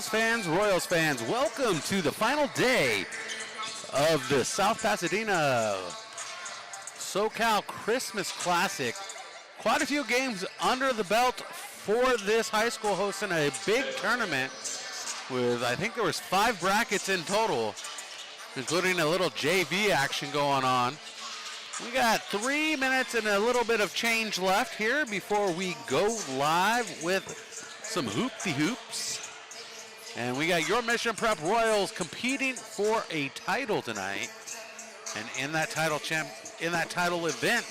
Royals fans, welcome to the final day of the South Pasadena SoCal Christmas Classic. Quite a few games under the belt for this high school hosting a big tournament with, I think there was 5 brackets in total, including a little JV action going on. We got 3 minutes and a little bit of change left here before we go live with some hoop-de-hoops. And we got your Mission Prep Royals competing for a title tonight. And in that title event,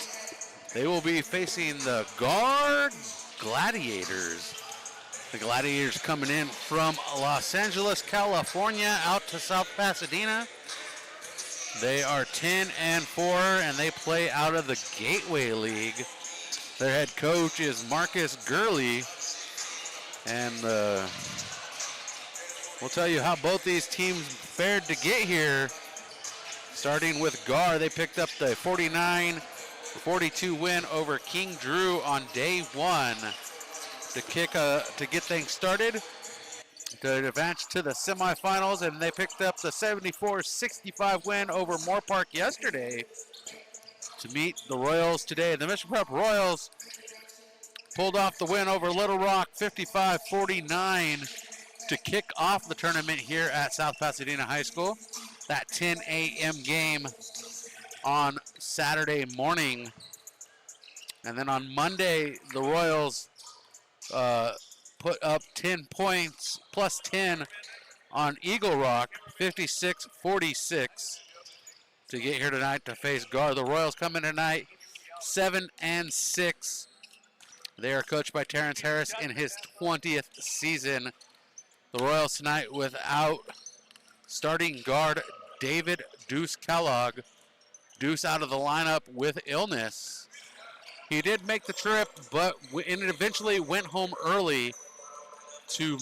they will be facing the Gahr Gladiators. The Gladiators coming in from Los Angeles, California, out to South Pasadena. They are 10-4, and they play out of the Gateway League. Their head coach is Marcus Gurley, and we'll tell you how both these teams fared to get here. Starting with Gahr, they picked up the 49-42 win over King Drew on day 1 to get things started, to advance to the semifinals, and they picked up the 74-65 win over Moore Park yesterday to meet the Royals today. The Mission Prep Royals pulled off the win over Littlerock 55-49 to kick off the tournament here at South Pasadena High School. That 10 a.m. game on Saturday morning. And then on Monday, the Royals put up 10 points, plus 10 on Eagle Rock, 56-46 to get here tonight to face Gahr. The Royals come in tonight 7-6. They are coached by Terrence Harris in his 20th season. The Royals tonight without starting guard David Deuce Kellogg. Deuce out of the lineup with illness. He did make the trip, but eventually went home early to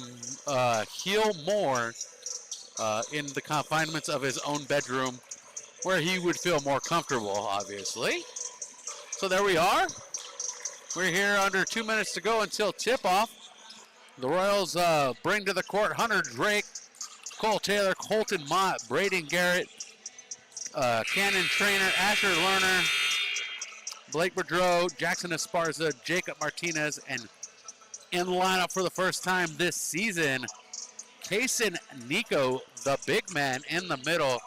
heal more in the confinements of his own bedroom, where he would feel more comfortable, obviously. So there we are. We're here under 2 minutes to go until tip-off. The Royals bring to the court Hunter Drake, Cole Taylor, Colton Mott, Braden Garrett, Cannon Trainer, Asher Lerner, Blake Boudreau, Jackson Esparza, Jacob Martinez, and in the lineup for the first time this season, Kaysen Nico, the big man in the middle.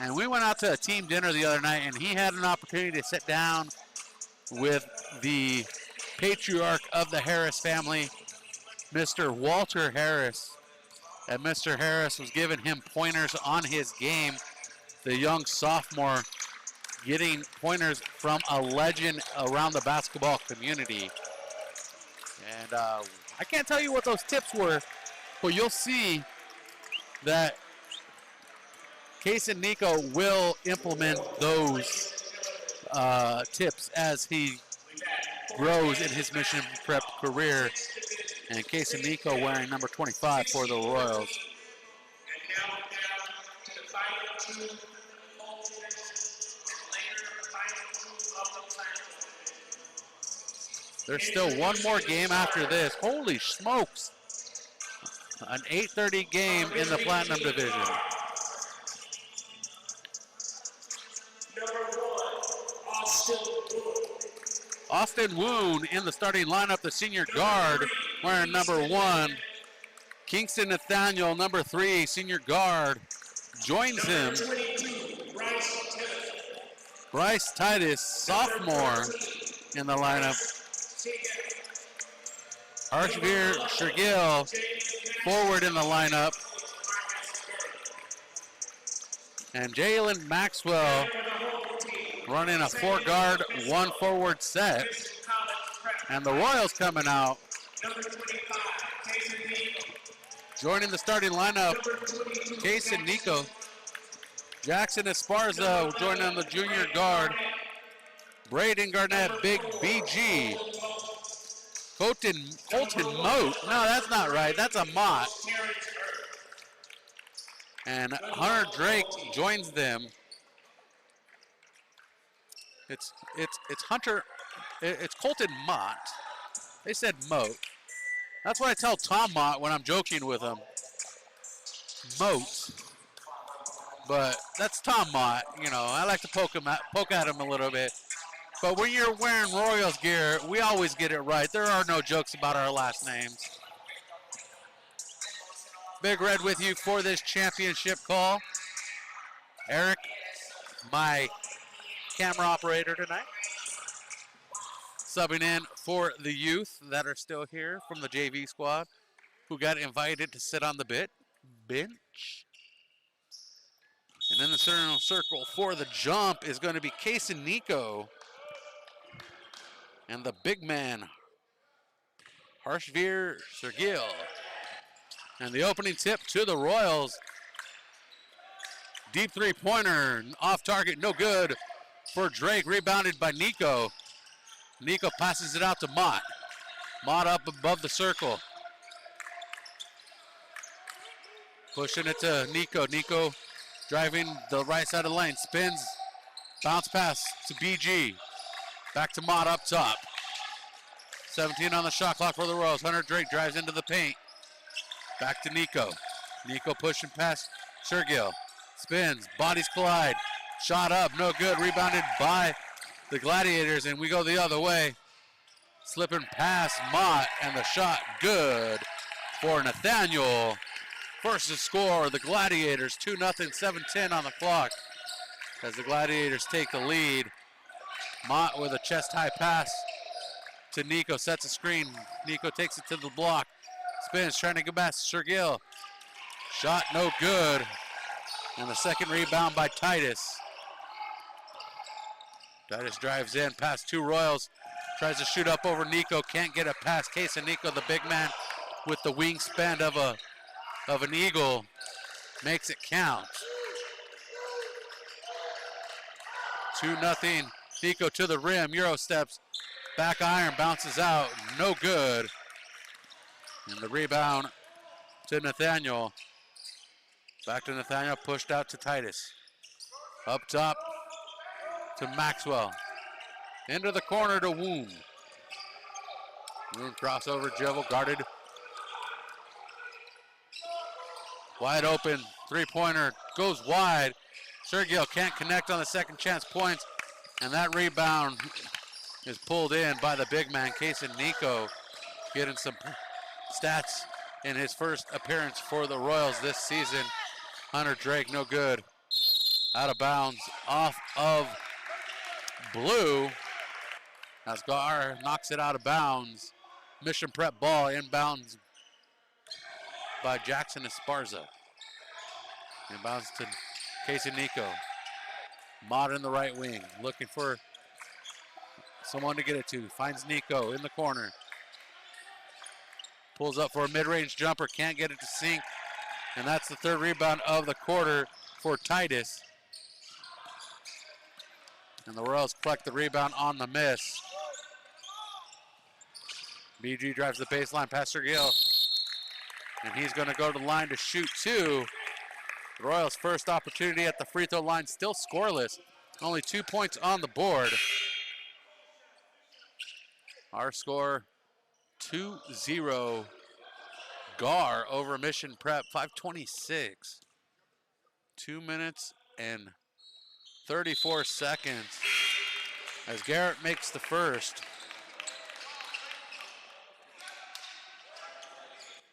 And we went out to a team dinner the other night, and he had an opportunity to sit down with the patriarch of the Harris family, Mr. Walter Harris. And Mr. Harris was giving him pointers on his game. The young sophomore getting pointers from a legend around the basketball community. And I can't tell you what those tips were, but you'll see that Kaysen Nico will implement those tips as he grows in his Mission Prep career. And Kaysen Nico wearing number 25 for the Royals. And now down to the final two There's still one more game after this. Holy smokes. An 8:30 game in the Platinum Division. Number 1, Austin Woon. Austin Woon in the starting lineup, the senior guard, wearing number 1. Kingston Nathaniel, number 3, senior guard, joins him. Number 22, Bryce Titus, sophomore, in the lineup. Arshvir Shergill, forward in the lineup. And Jalen Maxwell running a 4-guard, 1-forward set. And the Royals coming out. Joining the starting lineup, Kaysen Nico. Jackson Esparza joining on the junior guard. Braden Garnett, Big BG. Colton Moat. No, that's not right. That's a Mott. And Hunter Drake joins them. It's Colton Mott. They said Moat. That's what I tell Tom Mott when I'm joking with him. Moat. But that's Tom Mott. You know, I like to poke at him a little bit. But when you're wearing Royals gear, we always get it right. There are no jokes about our last names. Big Red with you for this championship call. Eric, my camera operator tonight, subbing in for the youth that are still here from the JV squad who got invited to sit on the bench. And in the center circle for the jump is going to be Case and Nico. And the big man, Harshveer Sergil. And the opening tip to the Royals. Deep three-pointer, off target, no good for Drake, rebounded by Nico. Nico passes it out to Mott. Mott up above the circle. Pushing it to Nico. Nico driving the right side of the lane, spins, bounce pass to BG. Back to Mott up top. 17 on the shot clock for the Royals. Hunter Drake drives into the paint. Back to Nico. Nico pushing past Sergil. Spins, bodies collide. Shot up, no good. Rebounded by the Gladiators, and we go the other way. Slipping past Mott, and the shot good for Nathaniel. First to score, the Gladiators, 2-0, 7:10 on the clock. As the Gladiators take the lead. Mott with a chest-high pass to Nico, sets a screen. Nico takes it to the block. Spins, trying to get past Sergil. Shot no good. And the second rebound by Titus. Titus drives in past two Royals. Tries to shoot up over Nico. Can't get it past Case and Nico, the big man with the wingspan of an eagle. Makes it count. 2-0. Nico to the rim. Euro steps. Back iron bounces out. No good. And the rebound to Nathaniel. Back to Nathaniel, pushed out to Titus. Up top to Maxwell. Into the corner to Woon. Woon crossover, Jevel guarded. Wide open, three-pointer, goes wide. Sergio can't connect on the second chance points. And that rebound is pulled in by the big man, Case and Nico, getting some stats in his first appearance for the Royals this season. Hunter Drake, no good. Out of bounds, off of blue. As Gahr knocks it out of bounds. Mission Prep ball inbounds by Jackson Esparza. Inbounds to Casey Nico. Mott in the right wing, looking for someone to get it to. Finds Nico in the corner. Pulls up for a mid-range jumper, can't get it to sink. And that's the third rebound of the quarter for Titus. And the Royals collect the rebound on the miss. BG drives the baseline past Sergil. And he's going to go to the line to shoot two. The Royals' first opportunity at the free throw line, still scoreless. Only 2 points on the board. Our score, 2-0. Gahr over Mission Prep, 5:26. 2 minutes and 34 seconds as Garrett makes the first.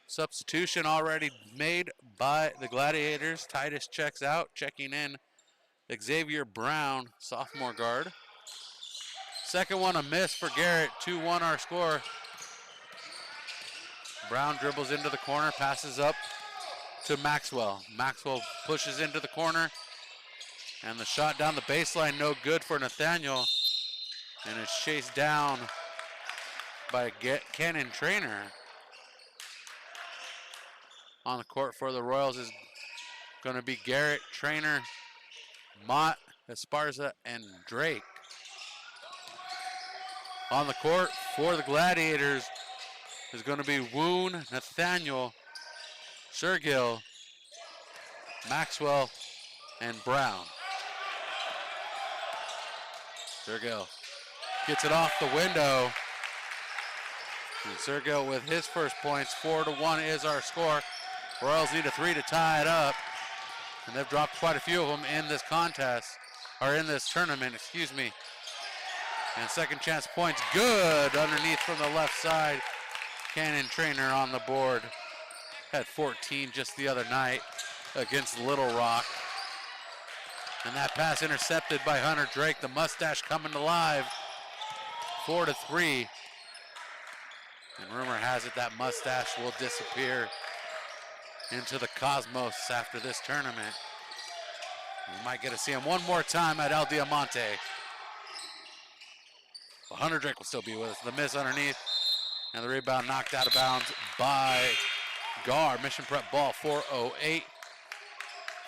Substitution already made by the Gladiators. Titus checks out, checking in Xavier Brown, sophomore guard. Second one a miss for Garrett, 2-1 our score. Brown dribbles into the corner, passes up to Maxwell. Maxwell pushes into the corner, and the shot down the baseline, no good for Nathaniel, and is chased down by Cannon Trainer. On the court for the Royals is going to be Garrett, Trainer, Mott, Esparza, and Drake. On the court for the Gladiators is going to be Woon, Nathaniel, Sergil, Maxwell, and Brown. Sergil gets it off the window. And Sergil with his first points, 4-1 is our score. Royals need a 3 to tie it up. And they've dropped quite a few of them in this contest, or in this tournament, excuse me. And second chance points, good underneath from the left side. Cannon Trainer on the board. Had 14 just the other night against Little Rock. And that pass intercepted by Hunter Drake. The mustache coming alive. 4 to 3. And rumor has it that mustache will disappear into the cosmos after this tournament. We might get to see him one more time at El Diamante. But Hunter Drake will still be with us. The miss underneath. And the rebound knocked out of bounds by Gahr. Mission Prep ball, 4:08.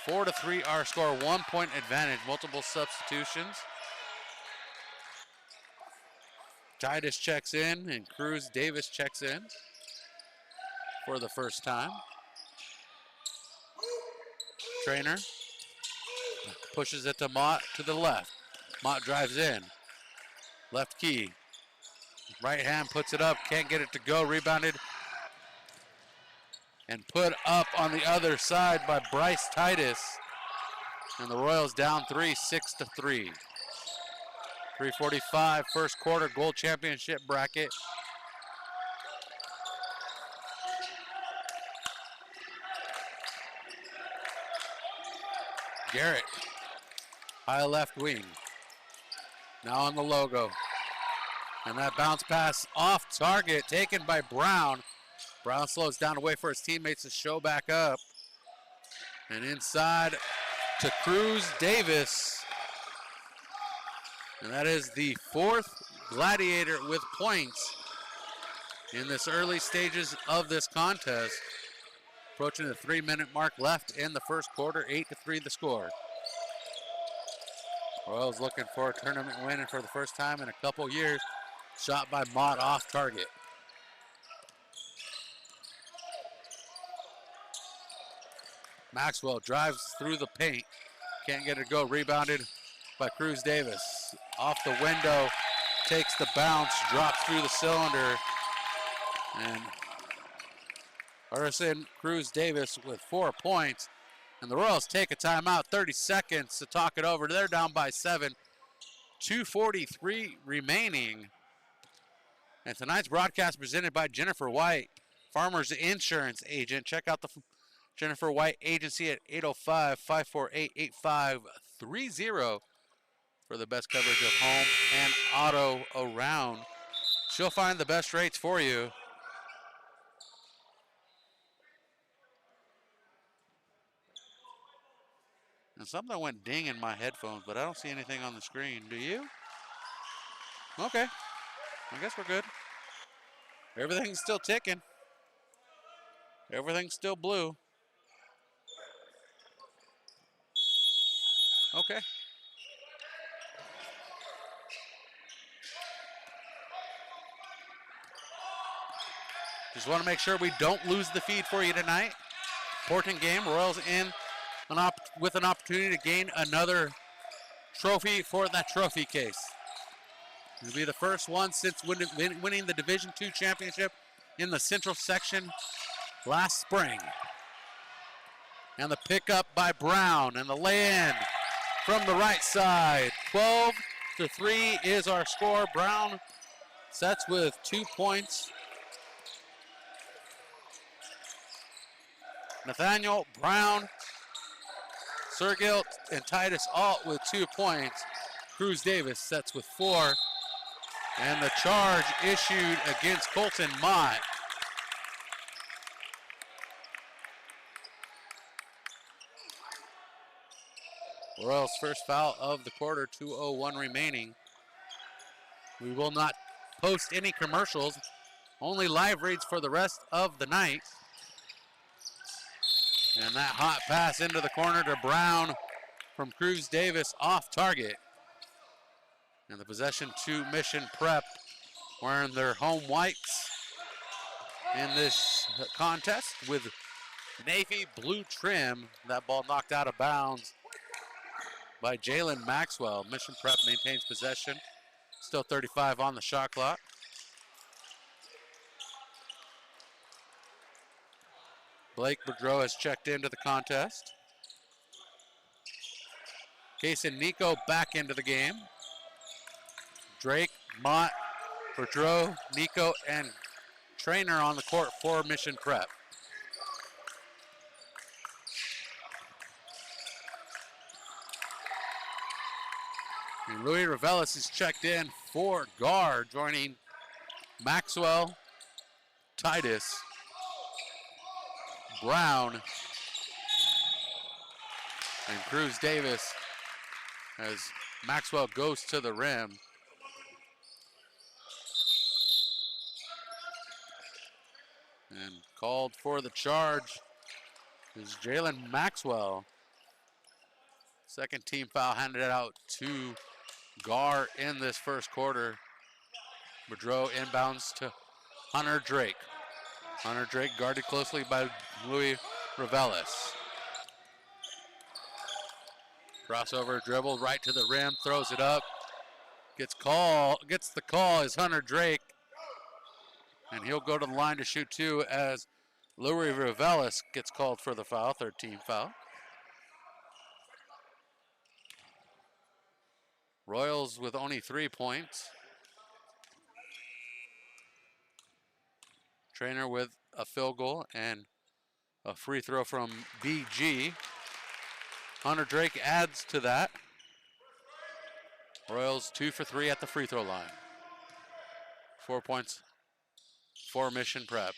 4 to 3 our score, 1 point advantage, multiple substitutions. Titus checks in and Cruz Davis checks in for the first time. Trainer pushes it to Mott to the left. Mott drives in. Left key. Right hand puts it up, can't get it to go, rebounded and put up on the other side by Bryce Titus. And the Royals down 3, 6 to 3. 3:45 first quarter, gold championship bracket. Garrett, high left wing. Now on the logo. And that bounce pass off target taken by Brown. Brown slows down to wait for his teammates to show back up. And inside to Cruz Davis. And that is the 4th Gladiator with points in this early stages of this contest. Approaching the 3-minute mark left in the first quarter, 8 to 3 the score. Royals looking for a tournament win and for the first time in a couple years. Shot by Mott off target. Maxwell drives through the paint. Can't get it to go. Rebounded by Cruz Davis. Off the window. Takes the bounce. Drops through the cylinder. And Harrison Cruz Davis with 4 points. And the Royals take a timeout. 30 seconds to talk it over. They're down by 7. 2:43 remaining. And tonight's broadcast presented by Jennifer White, Farmers Insurance Agent. Check out the Jennifer White Agency at 805-548-8530 for the best coverage of home and auto around. She'll find the best rates for you. And something went ding in my headphones, but I don't see anything on the screen. Do you? Okay. I guess we're good. Everything's still ticking. Everything's still blue. Okay. Just want to make sure we don't lose the feed for you tonight. Important game. Royals in with an opportunity to gain another trophy for that trophy case. It'll be the first one since winning the Division II championship in the Central Section last spring. And the pickup by Brown and the lay-in from the right side. 12 to 3 is our score. Brown sets with 2 points. Nathaniel, Brown, Sergil, and Titus Alt with 2 points. Cruz Davis sets with 4. And the charge issued against Colton Mott. Royals' first foul of the quarter, 2:01 remaining. We will not post any commercials, only live reads for the rest of the night. And that hot pass into the corner to Brown from Cruz Davis off target. And the possession to Mission Prep wearing their home whites in this contest with navy blue trim. That ball knocked out of bounds by Jalen Maxwell. Mission Prep maintains possession. Still 35 on the shot clock. Blake Boudreau has checked into the contest. Case and Nico back into the game. Drake, Mott, Boudreau, Nico, and Trainer on the court for Mission Prep. And Louis Revelis is checked in for Gahr, joining Maxwell, Titus, Brown, and Cruz Davis as Maxwell goes to the rim. And called for the charge is Jalen Maxwell. Second team foul handed out to Gahr in this first quarter. Boudreau inbounds to Hunter Drake. Hunter Drake guarded closely by Louis Revelis. Crossover dribble right to the rim, throws it up. Gets the call is Hunter Drake. And he'll go to the line to shoot two as Louis Revelis gets called for the foul, third team foul. Royals with only 3 points. Trainer with a field goal and a free throw from BG. Hunter Drake adds to that. Royals 2 for 3 at the free throw line. 4 points for Mission Prep.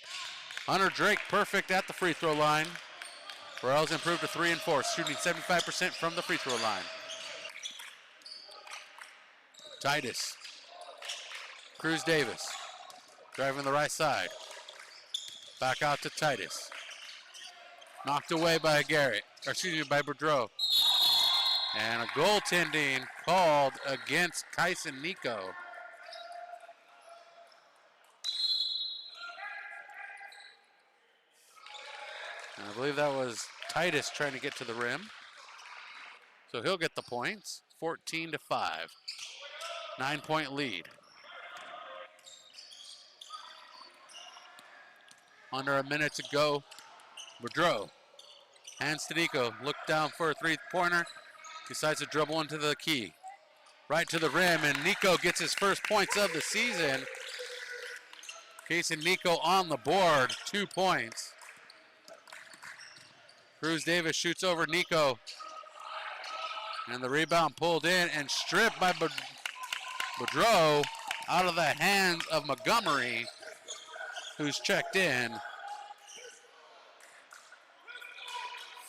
Hunter Drake perfect at the free throw line. Royals improved to 3 and 4, shooting 75% from the free throw line. Titus. Cruz Davis driving the right side. Back out to Titus. Knocked away by by Boudreau. And a goaltending called against Kyson Nico. And I believe that was Titus trying to get to the rim. So he'll get the points, 14-5. 9-point lead. Under a minute to go. Boudreau hands to Nico. Look down for a three-pointer. Decides to dribble into the key. Right to the rim, and Nico gets his first points of the season. Case and Nico on the board, 2 points. Cruz Davis shoots over Nico. And the rebound pulled in and stripped by Boudreau out of the hands of Montgomery, who's checked in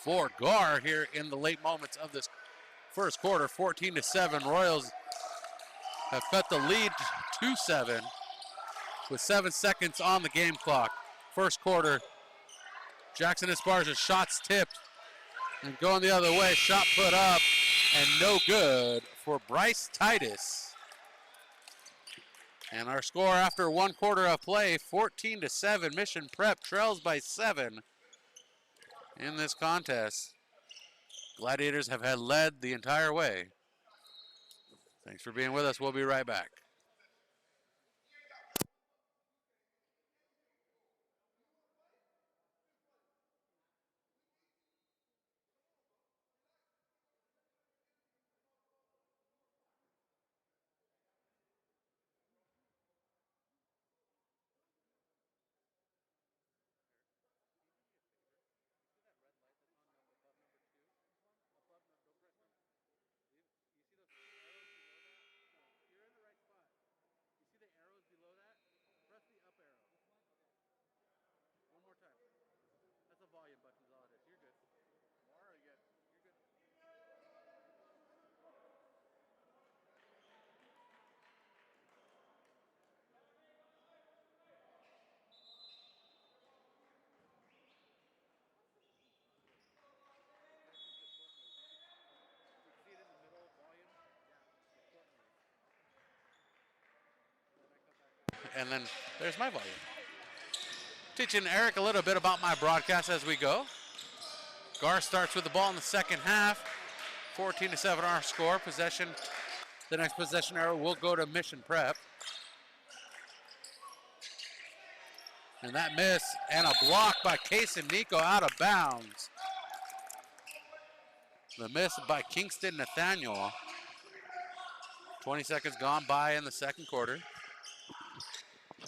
for Gahr here in the late moments of this first quarter. 14-7. Royals have cut the lead to 7 with 7 seconds on the game clock. First quarter, Jackson Esparza shots tipped and going the other way. Shot put up and no good for Bryce Titus. And our score after 1 quarter of play, 14-7. Mission Prep trails by 7 in this contest. Gladiators have had led the entire way. Thanks for being with us. We'll be right back. Volume button is all it is. You're good. More or you good? You're good. See it in the middle, volume? Yeah. And then there's my volume. Teaching Eric a little bit about my broadcast as we go. Gahr starts with the ball in the second half. 14-7 our score. Possession. The next possession arrow will go to Mission Prep. And that miss and a block by Case and Nico out of bounds. The miss by Kingston Nathaniel. 20 seconds gone by in the second quarter.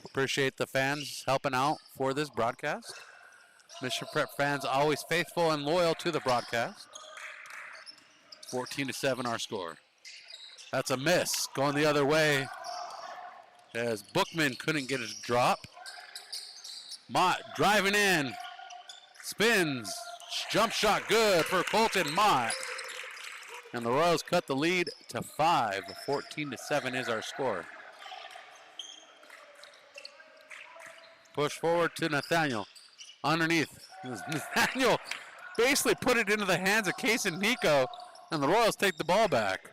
Appreciate the fans helping out for this broadcast. Mission Prep fans always faithful and loyal to the broadcast. 14-7 our score. That's a miss going the other way as Bookman couldn't get his drop. Mott driving in, spins, jump shot good for Colton Mott. And the Royals cut the lead to 5. 14-7 is our score. Push forward to Nathaniel. Underneath. Nathaniel basically put it into the hands of Case and Nico, and the Royals take the ball back.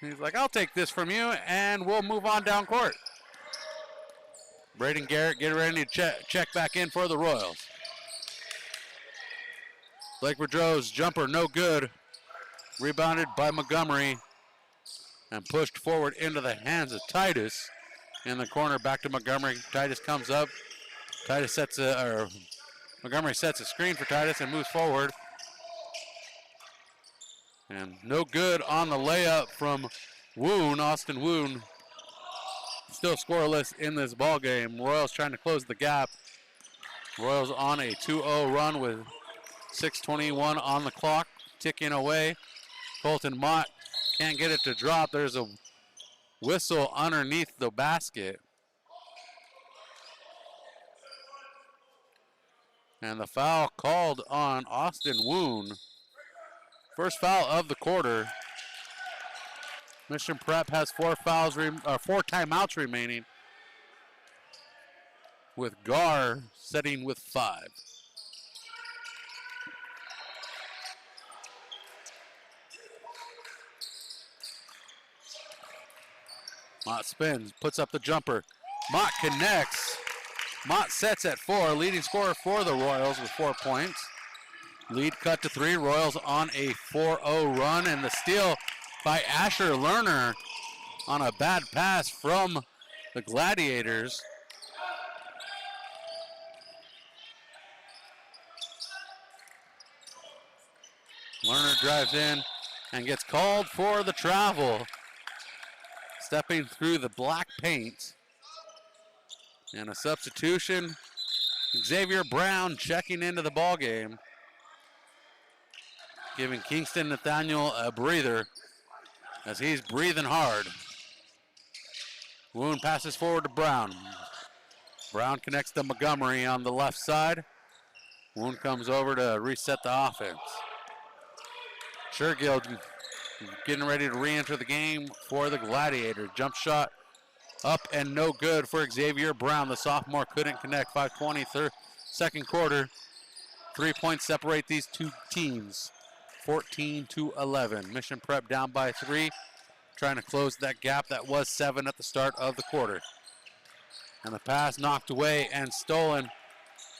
He's like, I'll take this from you, and we'll move on down court. Braden Garrett getting ready to check back in for the Royals. Blake Boudreau's jumper no good. Rebounded by Montgomery and pushed forward into the hands of Titus. In the corner, back to Montgomery. Titus comes up. Montgomery sets a screen for Titus and moves forward. And no good on the layup from Woon, Austin Woon. Still scoreless in this ball game. Royals trying to close the gap. Royals on a 2-0 run with 6:21 on the clock, ticking away. Colton Mott can't get it to drop. There's a whistle underneath the basket. And the foul called on Austin Woon. First foul of the quarter. Mission Prep has 4 timeouts remaining, with Gahr setting with 5. Mott spins, puts up the jumper. Mott connects. Mott sets at 4, leading scorer for the Royals with 4 points. Lead cut to 3, Royals on a 4-0 run, and the steal by Asher Lerner on a bad pass from the Gladiators. Lerner drives in and gets called for the travel. Stepping through the black paint. And a substitution. Xavier Brown checking into the ball game. Giving Kingston Nathaniel a breather as he's breathing hard. Woon passes forward to Brown. Brown connects to Montgomery on the left side. Woon comes over to reset the offense. Shergill getting ready to re-enter the game for the Gladiators. Jump shot up and no good for Xavier Brown. The sophomore couldn't connect. 5:20 second quarter. 3 points separate these two teams. 14-11. Mission Prep down by 3. Trying to close that gap that was 7 at the start of the quarter. And the pass knocked away and stolen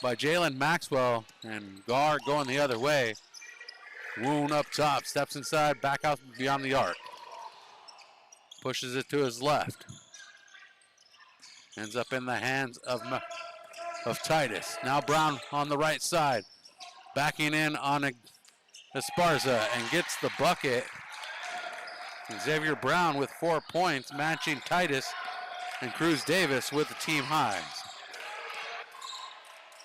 by Jalen Maxwell. And Gahr going the other way. Woon up top, steps inside, back out beyond the arc. Pushes it to his left. Ends up in the hands of Titus. Now Brown on the right side. Backing in on Esparza and gets the bucket. Xavier Brown with 4 points, matching Titus and Cruz Davis with the team highs.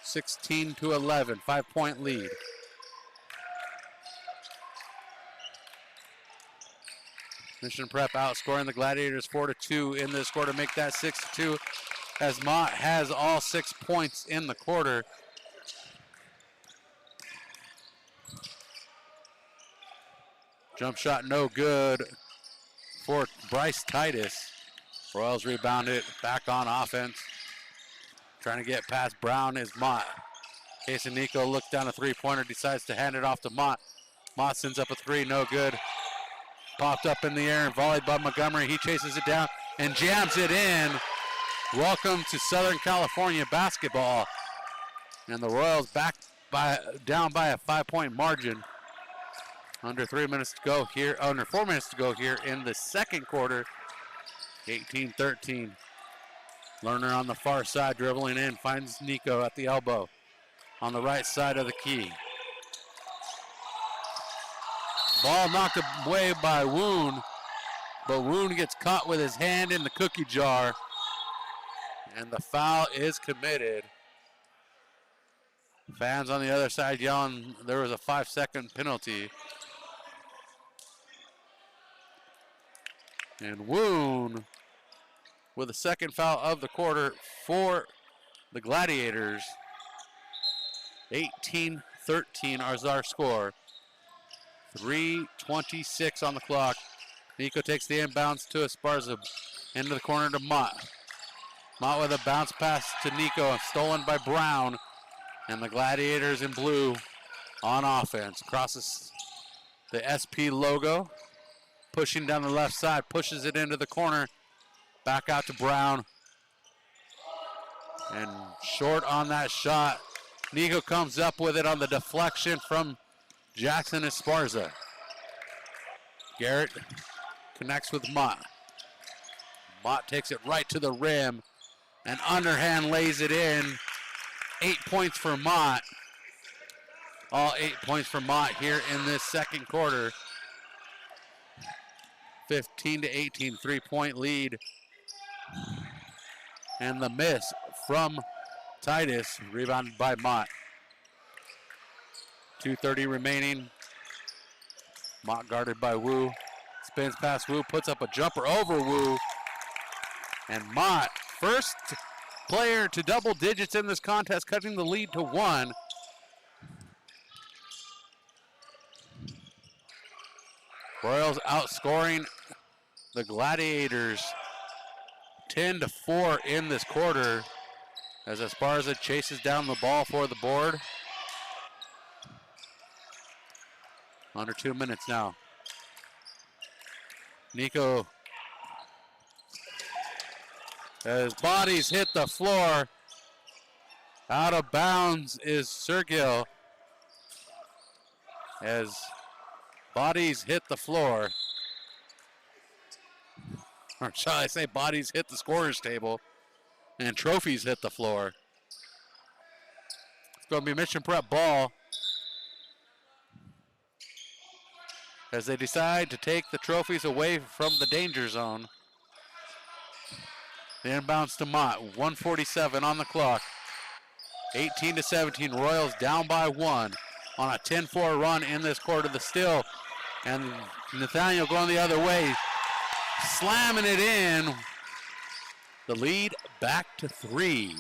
16-11, 5-point lead. Mission Prep outscoring the Gladiators 4-2 in this quarter, make that 6-2 as Mott has all 6 points in the quarter. Jump shot no good for Bryce Titus. Royals rebound it, back on offense. Trying to get past Brown is Mott. Case and Nico looks down a three-pointer, decides to hand it off to Mott. Mott sends up a 3, no good. Popped up in the air and volleyed by Montgomery. He chases it down and jams it in. Welcome to Southern California basketball. And the Royals down by a 5-point margin. Under 4 minutes to go here in the second quarter. 18-13. Lerner on the far side, dribbling in, finds Nico at the elbow on the right side of the key. Ball knocked away by Woon, but Woon gets caught with his hand in the cookie jar, and the foul is committed. Fans on the other side yelling there was a 5-second penalty. And Woon with the second foul of the quarter for the Gladiators. 18-13 is our score. 3:26 on the clock. Nico takes the inbounds to Esparza. Into the corner to Mott. Mott with a bounce pass to Nico, stolen by Brown. And the Gladiators in blue on offense. Crosses the SP logo. Pushing down the left side, pushes it into the corner. Back out to Brown. And short on that shot. Nico comes up with it on the deflection from Jackson Esparza. Garrett connects with Mott. Mott takes it right to the rim and underhand lays it in. 8 points for Mott. All 8 points for Mott here in this second quarter. 15-18, 3-point lead. And the miss from Titus, rebounded by Mott. 2:30 remaining. Mott guarded by Wu. Spins past Wu, puts up a jumper over Wu. And Mott, first player to double digits in this contest, cutting the lead to 1. Royals outscoring the Gladiators 10-4 in this quarter as Esparza chases down the ball for the board. Under 2 minutes now. Nico, as bodies hit the floor. Out of bounds is Sergio. As bodies hit the floor. Or shall I say bodies hit the scorer's table and trophies hit the floor. It's going to be mission prep ball as they decide to take the trophies away from the danger zone. The inbounds to Mott, 1:47 on the clock. 18-17, Royals down by 1 on a 10-4 run in this quarter. The steal, and Nathaniel going the other way, slamming it in. The lead back to 3,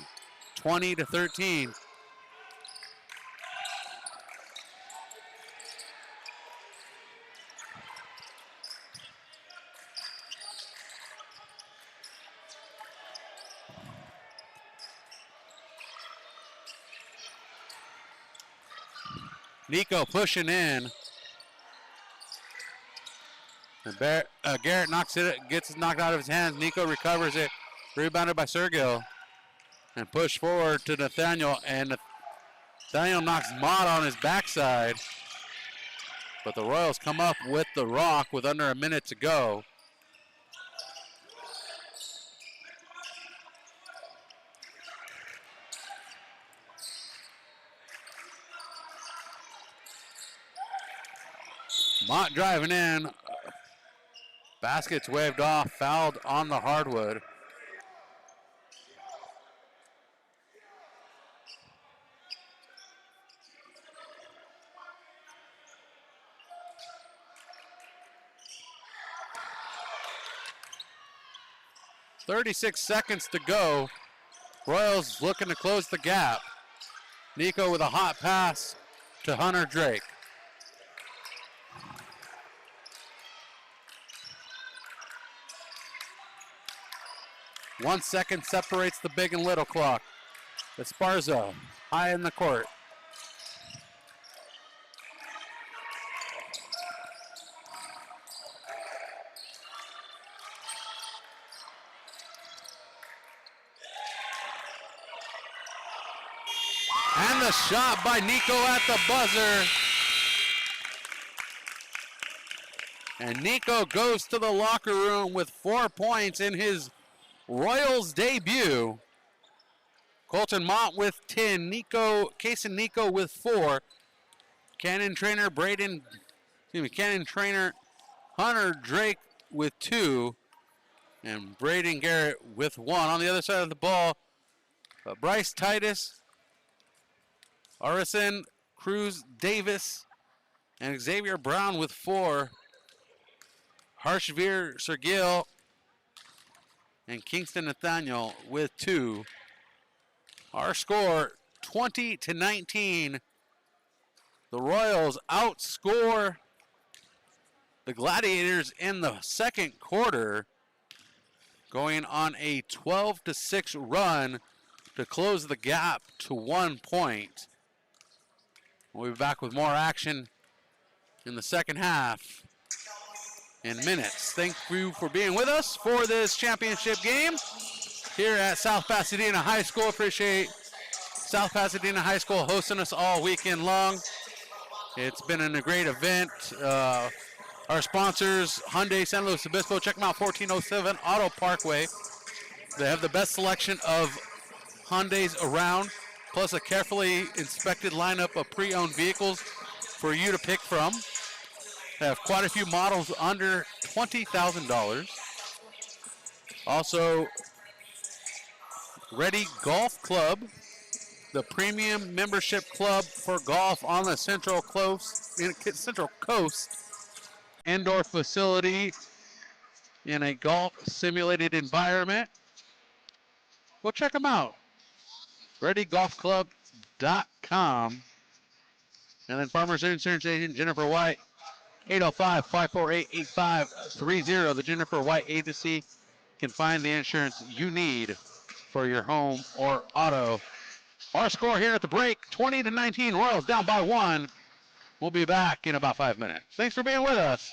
20-13. Nico pushing in. And Garrett knocks it, gets it knocked out of his hands. Nico recovers it, rebounded by Sergio, and pushed forward to Nathaniel. And Nathaniel knocks Mott on his backside. But the Royals come up with the rock with under a minute to go. Mott driving in. Basket's waved off, fouled on the hardwood. .36 seconds to go. Royals looking to close the gap. Nico with a hot pass to Hunter Drake. One second separates the big and little clock. Esparza high in the court. And the shot by Nico at the buzzer. And Nico goes to the locker room with 4 points in his Royals debut. Colton Mott with 10, Kason Nico with 4, Cannon trainer Hunter Drake with 2, and Braden Garrett with 1. On the other side of the ball, Bryce Titus, Arison Cruz Davis, and Xavier Brown with 4, Harshvir Sergil, and Kingston Nathaniel with 2. Our score 20-19. The Royals outscore the Gladiators in the second quarter, going on a 12-6 run to close the gap to 1 point. We'll be back with more action in the second half in minutes. Thank you for being with us for this championship game here at South Pasadena High School. Appreciate South Pasadena High School hosting us all weekend long. It's been a great event. Our sponsors, Hyundai San Luis Obispo. Check them out, 1407 Auto Parkway. They have the best selection of Hyundais around, plus a carefully inspected lineup of pre-owned vehicles for you to pick from. They have quite a few models under $20,000. Also, Ready Golf Club, the premium membership club for golf on the Central Coast indoor facility in a golf simulated environment. Go check them out. ReadyGolfClub.com. And then Farmers Insurance Agent Jennifer White, 805-548-8530. The Jennifer White Agency can find the insurance you need for your home or auto. Our score here at the break, 20-19. Royals down by 1. We'll be back in about 5 minutes. Thanks for being with us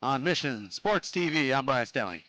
on Mission Sports TV. I'm Brian Stanley.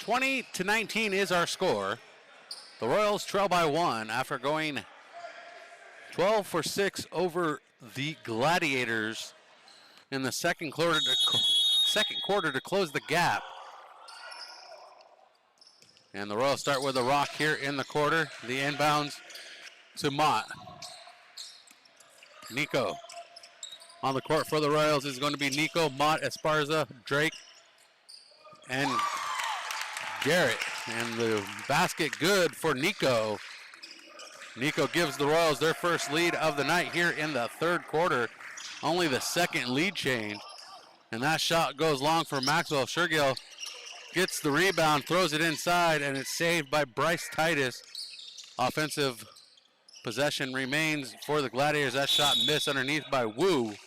20-19 is our score. The Royals trail by 1 after going 12 for 6 over the Gladiators in the second quarter to close the gap. And the Royals start with a rock here in the quarter. The inbounds to Mott. Nico on the court for the Royals is going to be Nico, Mott, Esparza, Drake, and Garrett. And the basket good for Nico. Nico gives the Royals their first lead of the night here in the third quarter. Only the second lead change. And that shot goes long for Maxwell. Shergill gets the rebound, throws it inside, and it's saved by Bryce Titus. Offensive possession remains for the Gladiators. That shot missed underneath by Woon,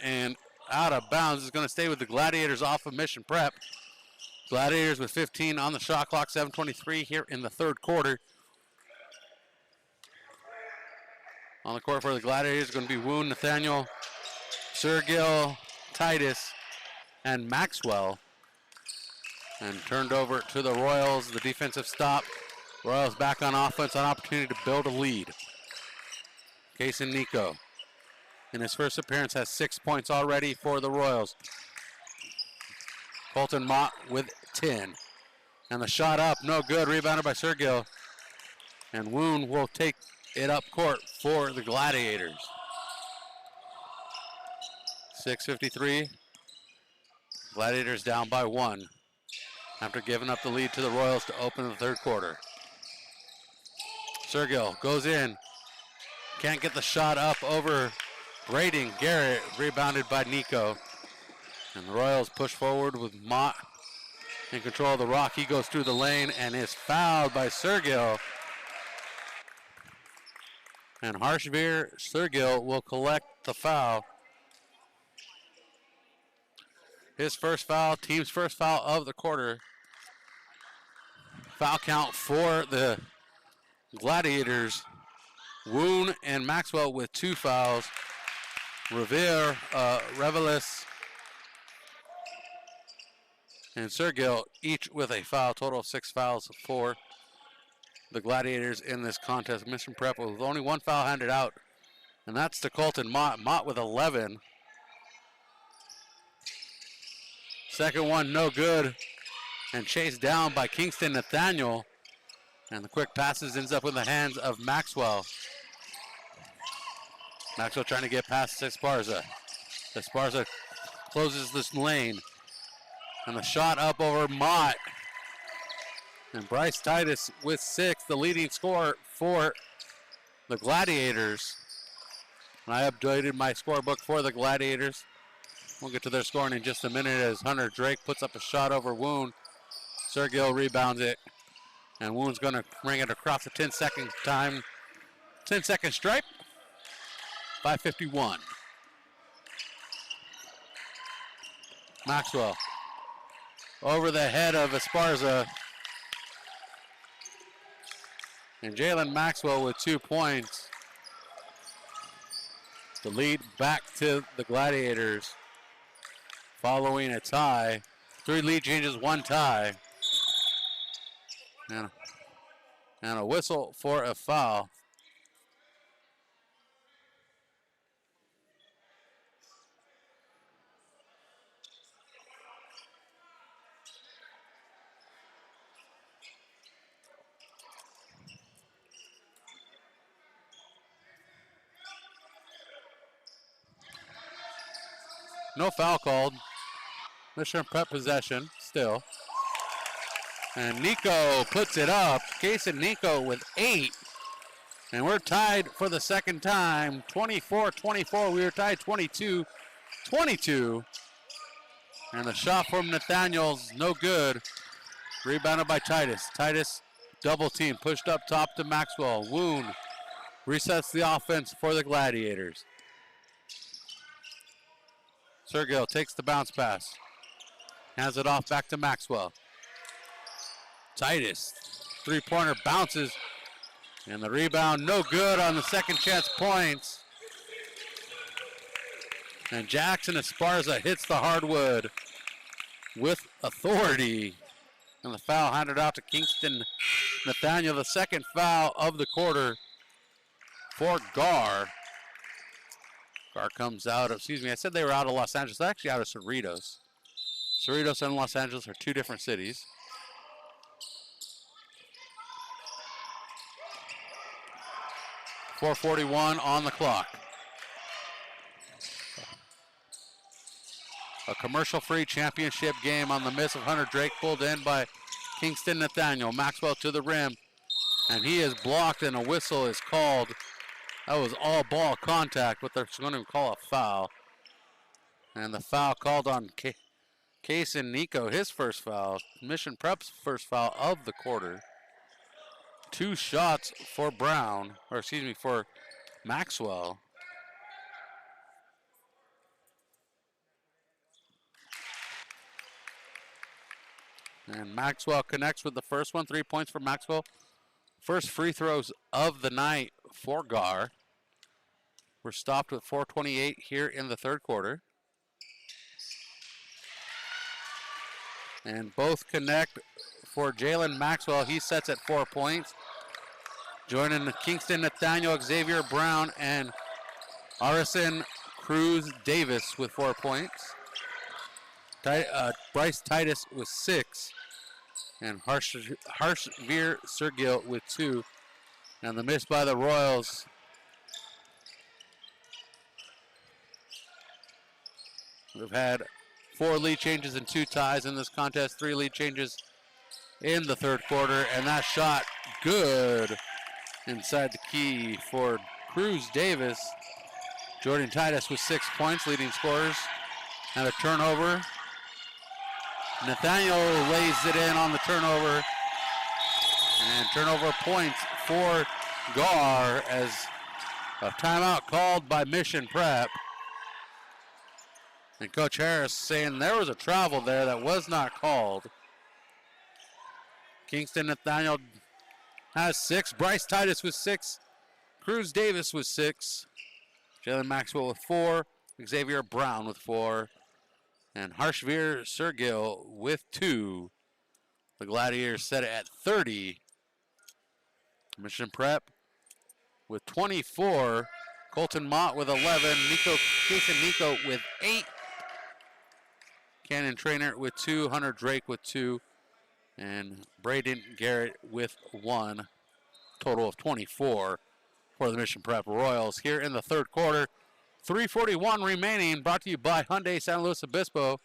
and out of bounds. Is going to stay with the Gladiators off of Mission Prep. Gladiators with 15 on the shot clock, 7:23 here in the third quarter. On the court for the Gladiators is going to be Woon, Nathaniel, Sergil, Titus, and Maxwell. And turned over to the Royals, the defensive stop. Royals back on offense, an opportunity to build a lead. Kason Nico, in his first appearance, has 6 points already for the Royals. Colton Mott with 10. And the shot up, no good, rebounded by Sergil. And Woon will take it up court for the Gladiators. 6:53. Gladiators down by 1 after giving up the lead to the Royals to open the third quarter. Sergil goes in. Can't get the shot up over Braden Garrett. Rebounded by Nico. And the Royals push forward with Mott in control of the rock. He goes through the lane and is fouled by Sergil. And Harshveer Sergil will collect the foul. His first foul, team's first foul of the quarter. Foul count for the Gladiators. Woon and Maxwell with 2 fouls. Revelis, and Sergil each with a foul. Total of 6 fouls for the Gladiators in this contest. Mission Prep with only 1 foul handed out, and that's to Colton Mott. Mott with 11. Second one, no good, and chased down by Kingston Nathaniel. And the quick passes ends up in the hands of Maxwell. Maxwell trying to get past Esparza. Esparza closes this lane. And the shot up over Mott. And Bryce Titus with 6, the leading scorer for the Gladiators. And I updated my scorebook for the Gladiators. We'll get to their scoring in just a minute as Hunter Drake puts up a shot over Woon. Sergil rebounds it. And Woon's going to bring it across the 10-second time. 10-second stripe. 5:51. Maxwell over the head of Esparza. And Jalen Maxwell with 2 points. The lead back to the Gladiators following a tie. 3 lead changes, 1 tie. And a whistle for a foul. No foul called. Mission Prep possession still. And Nico puts it up. Kason Nico with 8. And we're tied for the second time. 24-24. We were tied 22-22. And the shot from Nathaniel's no good. Rebounded by Titus. Titus double team. Pushed up top to Maxwell. Woon resets the offense for the Gladiators. Sergil takes the bounce pass. Hands it off back to Maxwell. Titus, 3-pointer bounces. And the rebound no good on the second chance points. And Jackson Esparza hits the hardwood with authority. And the foul handed out to Kingston Nathaniel, the second foul of the quarter for Gahr. Gahr comes out of, I said they were out of Los Angeles. They're actually out of Cerritos. Cerritos and Los Angeles are two different cities. .441 on the clock. A commercial-free championship game on the miss of Hunter Drake, pulled in by Kingston Nathaniel. Maxwell to the rim, and he is blocked, and a whistle is called. That was all ball contact, but they're going to call a foul. And the foul called on Case and Nico, his first foul. Mission Prep's first foul of the quarter. 2 shots for for Maxwell. And Maxwell connects with the first one. 3 points for Maxwell. First free throws of the night for Gahr. We're stopped with 4:28 here in the third quarter. And both connect for Jalen Maxwell. He sets at 4 points. Joining Kingston Nathaniel, Xavier Brown, and Arison Cruz Davis with 4 points. Bryce Titus with 6. And Harshveer Sergil with 2. And the miss by the Royals. We've had 4 lead changes and 2 ties in this contest. 3 lead changes in the third quarter. And that shot good inside the key for Cruz Davis. Jordan Titus with 6 points, leading scorers. And a turnover. Nathaniel lays it in on the turnover. And turnover points for Gahr as a timeout called by Mission Prep. And Coach Harris saying there was a travel there that was not called. Kingston Nathaniel has 6. Bryce Titus with 6. Cruz Davis with 6. Jalen Maxwell with 4. Xavier Brown with 4. And Harshveer Sergil with 2. The Gladiators set it at 30. Mission Prep with 24. Colton Mott with 11. Nico with 8. Cannon Trainer with 2. Hunter Drake with 2. And Braden Garrett with 1. Total of 24 for the Mission Prep Royals here in the third quarter. 3:41 remaining, brought to you by Hyundai San Luis Obispo.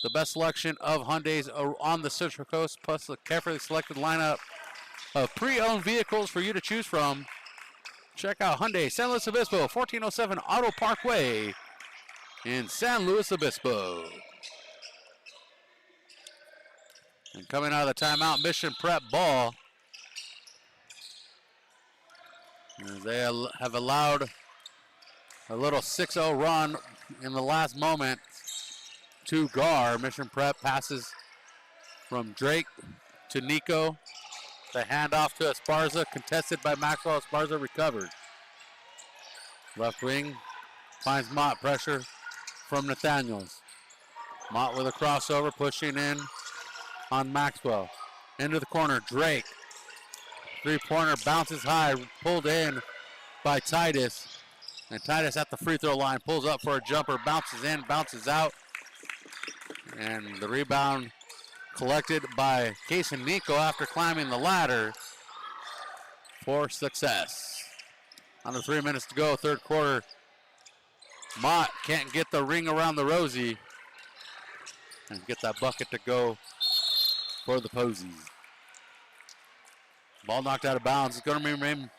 The best selection of Hyundais on the Central Coast, plus a carefully selected lineup of pre-owned vehicles for you to choose from. Check out Hyundai San Luis Obispo, 1407 Auto Parkway in San Luis Obispo. And coming out of the timeout, Mission Prep ball. As they have allowed a little 6-0 run in the last moment to Gahr. Mission Prep passes from Drake to Nico. The handoff to Esparza, contested by Maxwell. Esparza recovered. Left wing finds Mott, pressure from Nathaniels. Mott with a crossover, pushing in on Maxwell. Into the corner, Drake. 3-pointer bounces high, pulled in by Titus. And Titus at the free throw line, pulls up for a jumper, bounces in, bounces out. And the rebound collected by Case and Nico after climbing the ladder for success. Under 3 minutes to go, third quarter. Mott can't get the ring around the rosy and get that bucket to go for the Posies. Ball knocked out of bounds. It's going to remain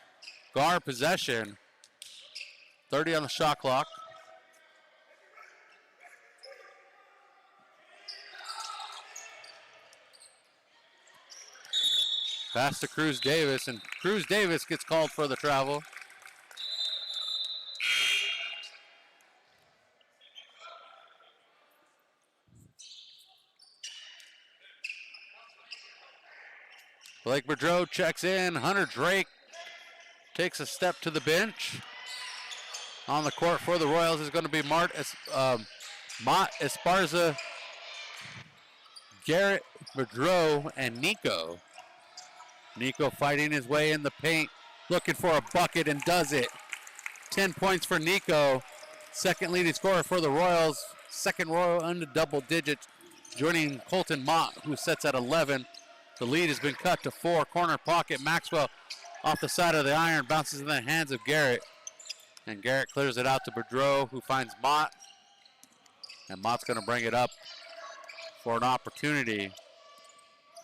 Gahr possession. 30 on the shot clock. Pass to Cruz Davis, and Cruz Davis gets called for the travel. Blake Boudreau checks in. Hunter Drake takes a step to the bench. On the court for the Royals is going to be Mott Esparza Garrett, Boudreau, and Nico. Nico fighting his way in the paint, looking for a bucket and does it. 10 points for Nico. Second leading scorer for the Royals. Second Royal under double digits, joining Colton Mott, who sets at 11. The lead has been cut to 4. Corner pocket. Maxwell off the side of the iron, bounces in the hands of Garrett. And Garrett clears it out to Boudreau, who finds Mott. And Mott's going to bring it up for an opportunity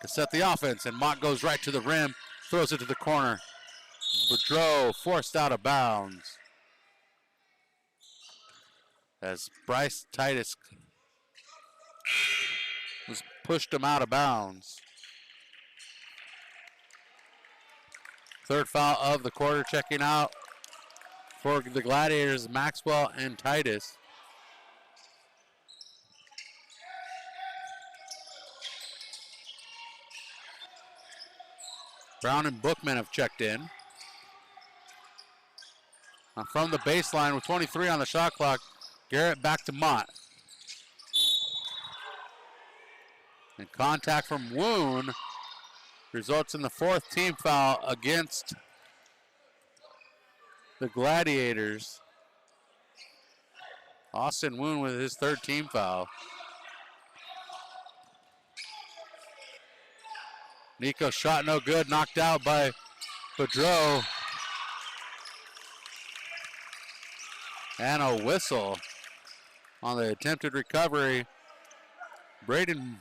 to set the offense. And Mott goes right to the rim, throws it to the corner. Boudreau forced out of bounds as Bryce Titus was pushed him out of bounds. Third foul of the quarter. Checking out for the Gladiators, Maxwell and Titus. Brown and Bookman have checked in. Now from the baseline with 23 on the shot clock, Garrett back to Mott. And contact from Woon results in the 4th team foul against the Gladiators. Austin Woon with his 3rd team foul. Nico shot no good, knocked out by Boudreau. And a whistle on the attempted recovery. Braden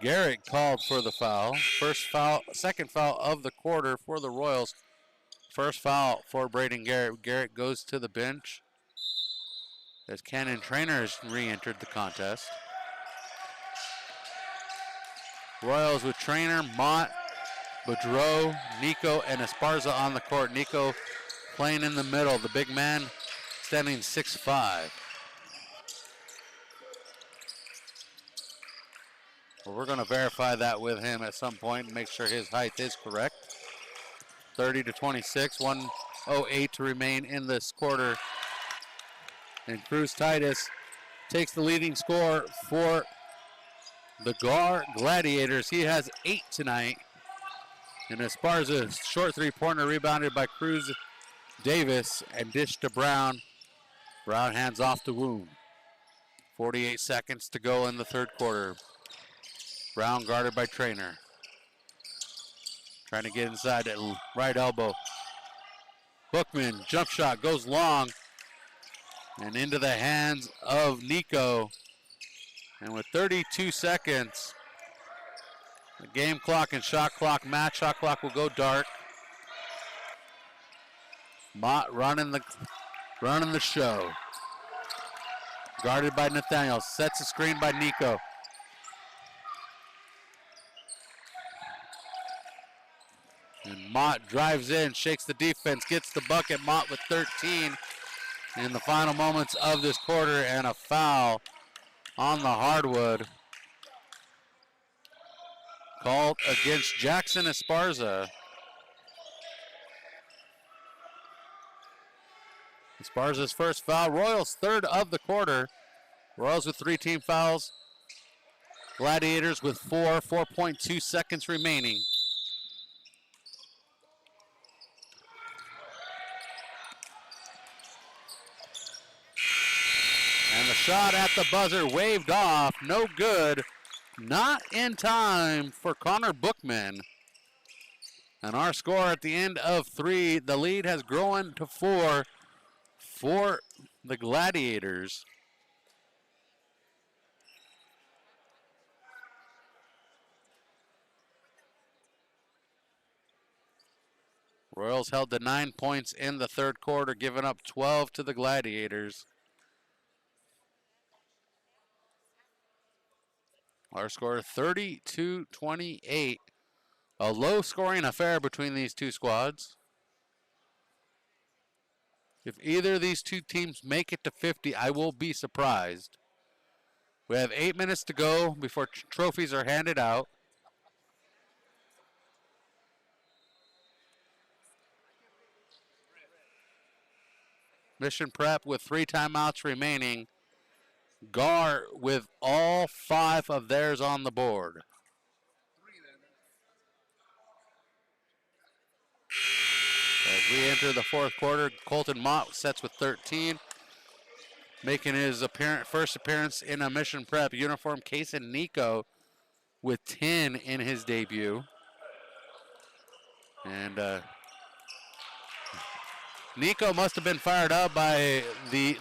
Garrett called for the foul. First foul, second foul of the quarter for the Royals. First foul for Braden Garrett. Garrett goes to the bench as Cannon Trainer has re-entered the contest. Royals with Trainer, Mott, Boudreau, Nico, and Esparza on the court. Nico playing in the middle. The big man standing 6'5". Well, we're going to verify that with him at some point and make sure his height is correct. 30-26, 1:08 to remain in this quarter. And Cruz Titus takes the leading score for the Gahr Gladiators. He has 8 tonight. And Esparza's short 3-pointer rebounded by Cruz Davis and dished to Brown. Brown hands off to Woon. 48 seconds to go in the 3rd quarter. Brown guarded by Trainer. Trying to get inside at right elbow. Bookman, jump shot, goes long. And into the hands of Nico. And with 32 seconds, the game clock and shot clock match. Shot clock will go dark. Mott running the show. Guarded by Nathaniel. Sets a screen by Nico. And Mott drives in, shakes the defense, gets the bucket. Mott with 13 in the final moments of this quarter, and a foul on the hardwood called against Jackson Esparza. Esparza's first foul. Royals 3rd of the quarter. Royals with 3 team fouls. Gladiators with 4.2 seconds remaining. And the shot at the buzzer waved off, no good. Not in time for Connor Bookman. And our score at the end of 3, the lead has grown to 4 for the Gladiators. Royals held to 9 points in the 3rd quarter, giving up 12 to the Gladiators. Our score 30-28. A low-scoring affair between these two squads. If either of these two teams make it to 50, I will be surprised. We have 8 minutes to go before trophies are handed out. Mission Prep with 3 timeouts remaining Gahr with all 5 of theirs on the board. As we enter the 4th quarter, Colton Mott sets with 13. Making his first appearance in a Mission Prep uniform, Kaysen Nico with 10 in his debut. And Nico must have been fired up by the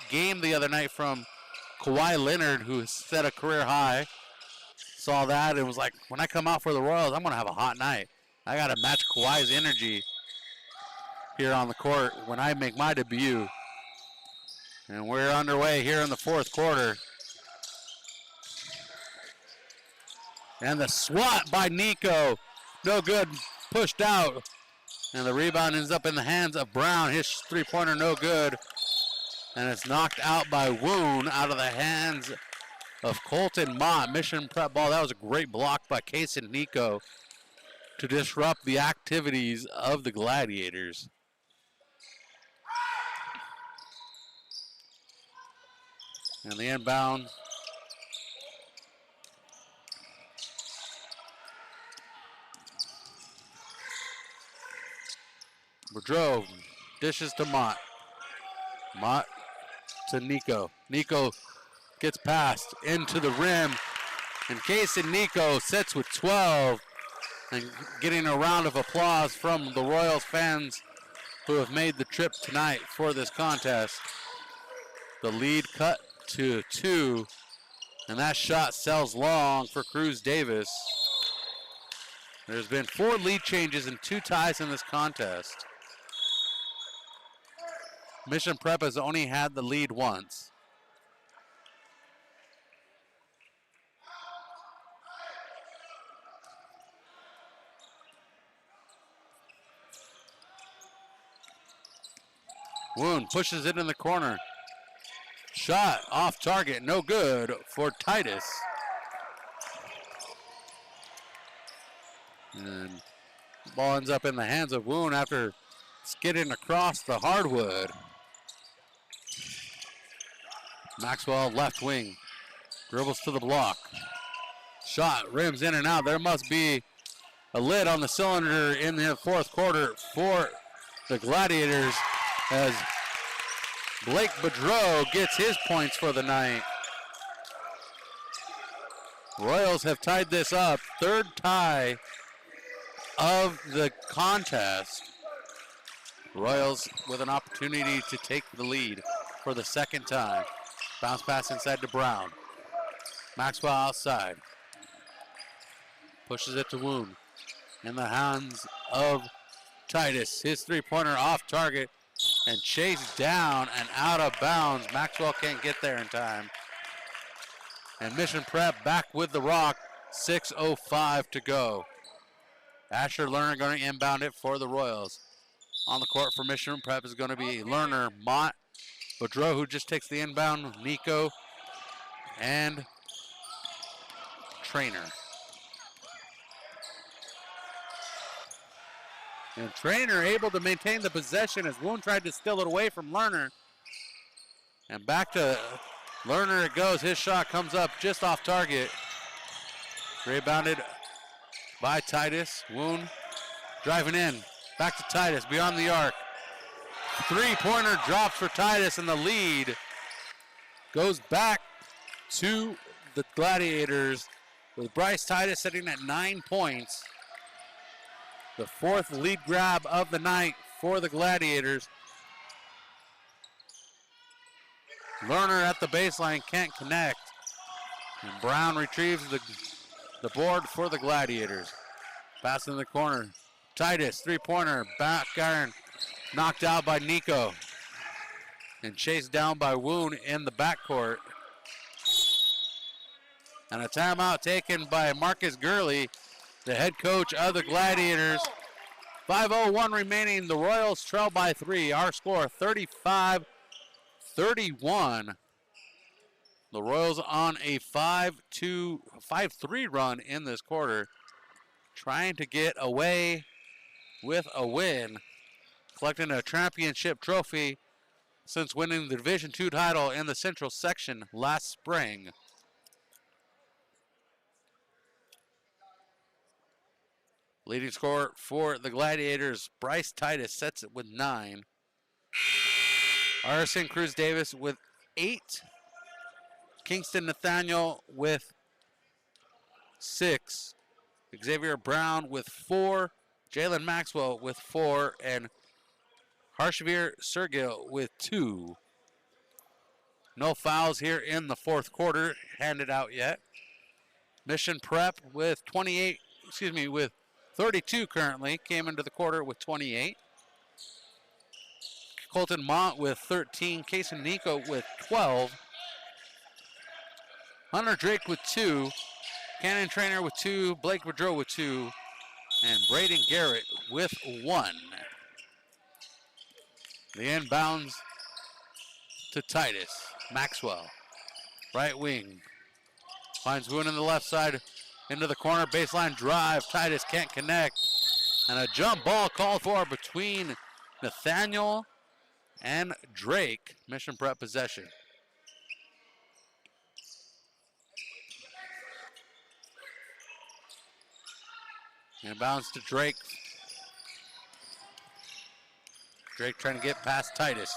game the other night from Kawhi Leonard, who set a career high. Saw that and was like, when I come out for the Royals, I'm going to have a hot night. I got to match Kawhi's energy here on the court when I make my debut. And we're underway here in the 4th quarter. And the swat by Nico. No good. Pushed out. And the rebound ends up in the hands of Brown. His 3-pointer no good. And it's knocked out by Woon out of the hands of Colton Mott. Mission Prep ball. That was a great block by Kaysen Nico to disrupt the activities of the Gladiators. And the inbound. Boudreau dishes to Mott. Mott to Nico. Nico gets past into the rim. And Kaysen Nico sits with 12 and getting a round of applause from the Royals fans who have made the trip tonight for this contest. The lead cut to 2, and that shot sells long for Cruz Davis. There's been 4 lead changes and 2 ties in this contest. Mission Prep has only had the lead once. Woon pushes it in the corner. Shot off target, no good for Titus. And the ball ends up in the hands of Woon after skidding across the hardwood. Maxwell left wing, dribbles to the block. Shot rims in and out. There must be a lid on the cylinder in the 4th quarter for the Gladiators as Blake Boudreau gets his points for the night. Royals have tied this up. 3rd tie of the contest. Royals with an opportunity to take the lead for the 2nd time. Bounce pass inside to Brown. Maxwell outside. Pushes it to Woon. In the hands of Titus. His 3-pointer off target and chased down and out of bounds. Maxwell can't get there in time. And Mission Prep back with the rock. 6:05 to go. Asher Lerner going to inbound it for the Royals. On the court for Mission Prep is going to be Lerner, Mott, Boudreau, who just takes the inbound, Nico, and Trainer. And Trainer able to maintain the possession as Woon tried to steal it away from Lerner. And back to Lerner it goes. His shot comes up just off target. Rebounded by Titus. Woon driving in. Back to Titus beyond the arc. 3-pointer drops for Titus, and the lead goes back to the Gladiators with Bryce Titus sitting at 9 points. The 4th lead grab of the night for the Gladiators. Lerner at the baseline can't connect. And Brown retrieves the board for the Gladiators. Pass in the corner. Titus, 3-pointer, back iron, knocked out by Nico. And chased down by Woon in the backcourt. And a timeout taken by Marcus Gurley, the head coach of the Gladiators. 5:01 remaining. The Royals trail by 3. Our score 35-31. The Royals on a 5-3 run in this quarter, trying to get away with a win, collecting a championship trophy since winning the Division II title in the Central Section last spring. Leading scorer for the Gladiators, Bryce Titus, sets it with 9. Arson Cruz Davis with 8. Kingston Nathaniel with 6. Xavier Brown with 4. Jalen Maxwell with 4. And Harshavir Sergil with 2. No fouls here in the fourth quarter handed out yet. Mission Prep with 32 currently, came into the quarter with 28. Colton Mont with 13, Kason Nico with 12. Hunter Drake with 2, Cannon Trainer with 2, Blake Woodrow with 2, and Braden Garrett with 1. The inbounds to Titus. Maxwell, right wing. Finds Boone on the left side, into the corner, baseline drive. Titus can't connect. And a jump ball called for between Nathaniel and Drake. Mission Prep possession. Inbounds to Drake. Drake trying to get past Titus.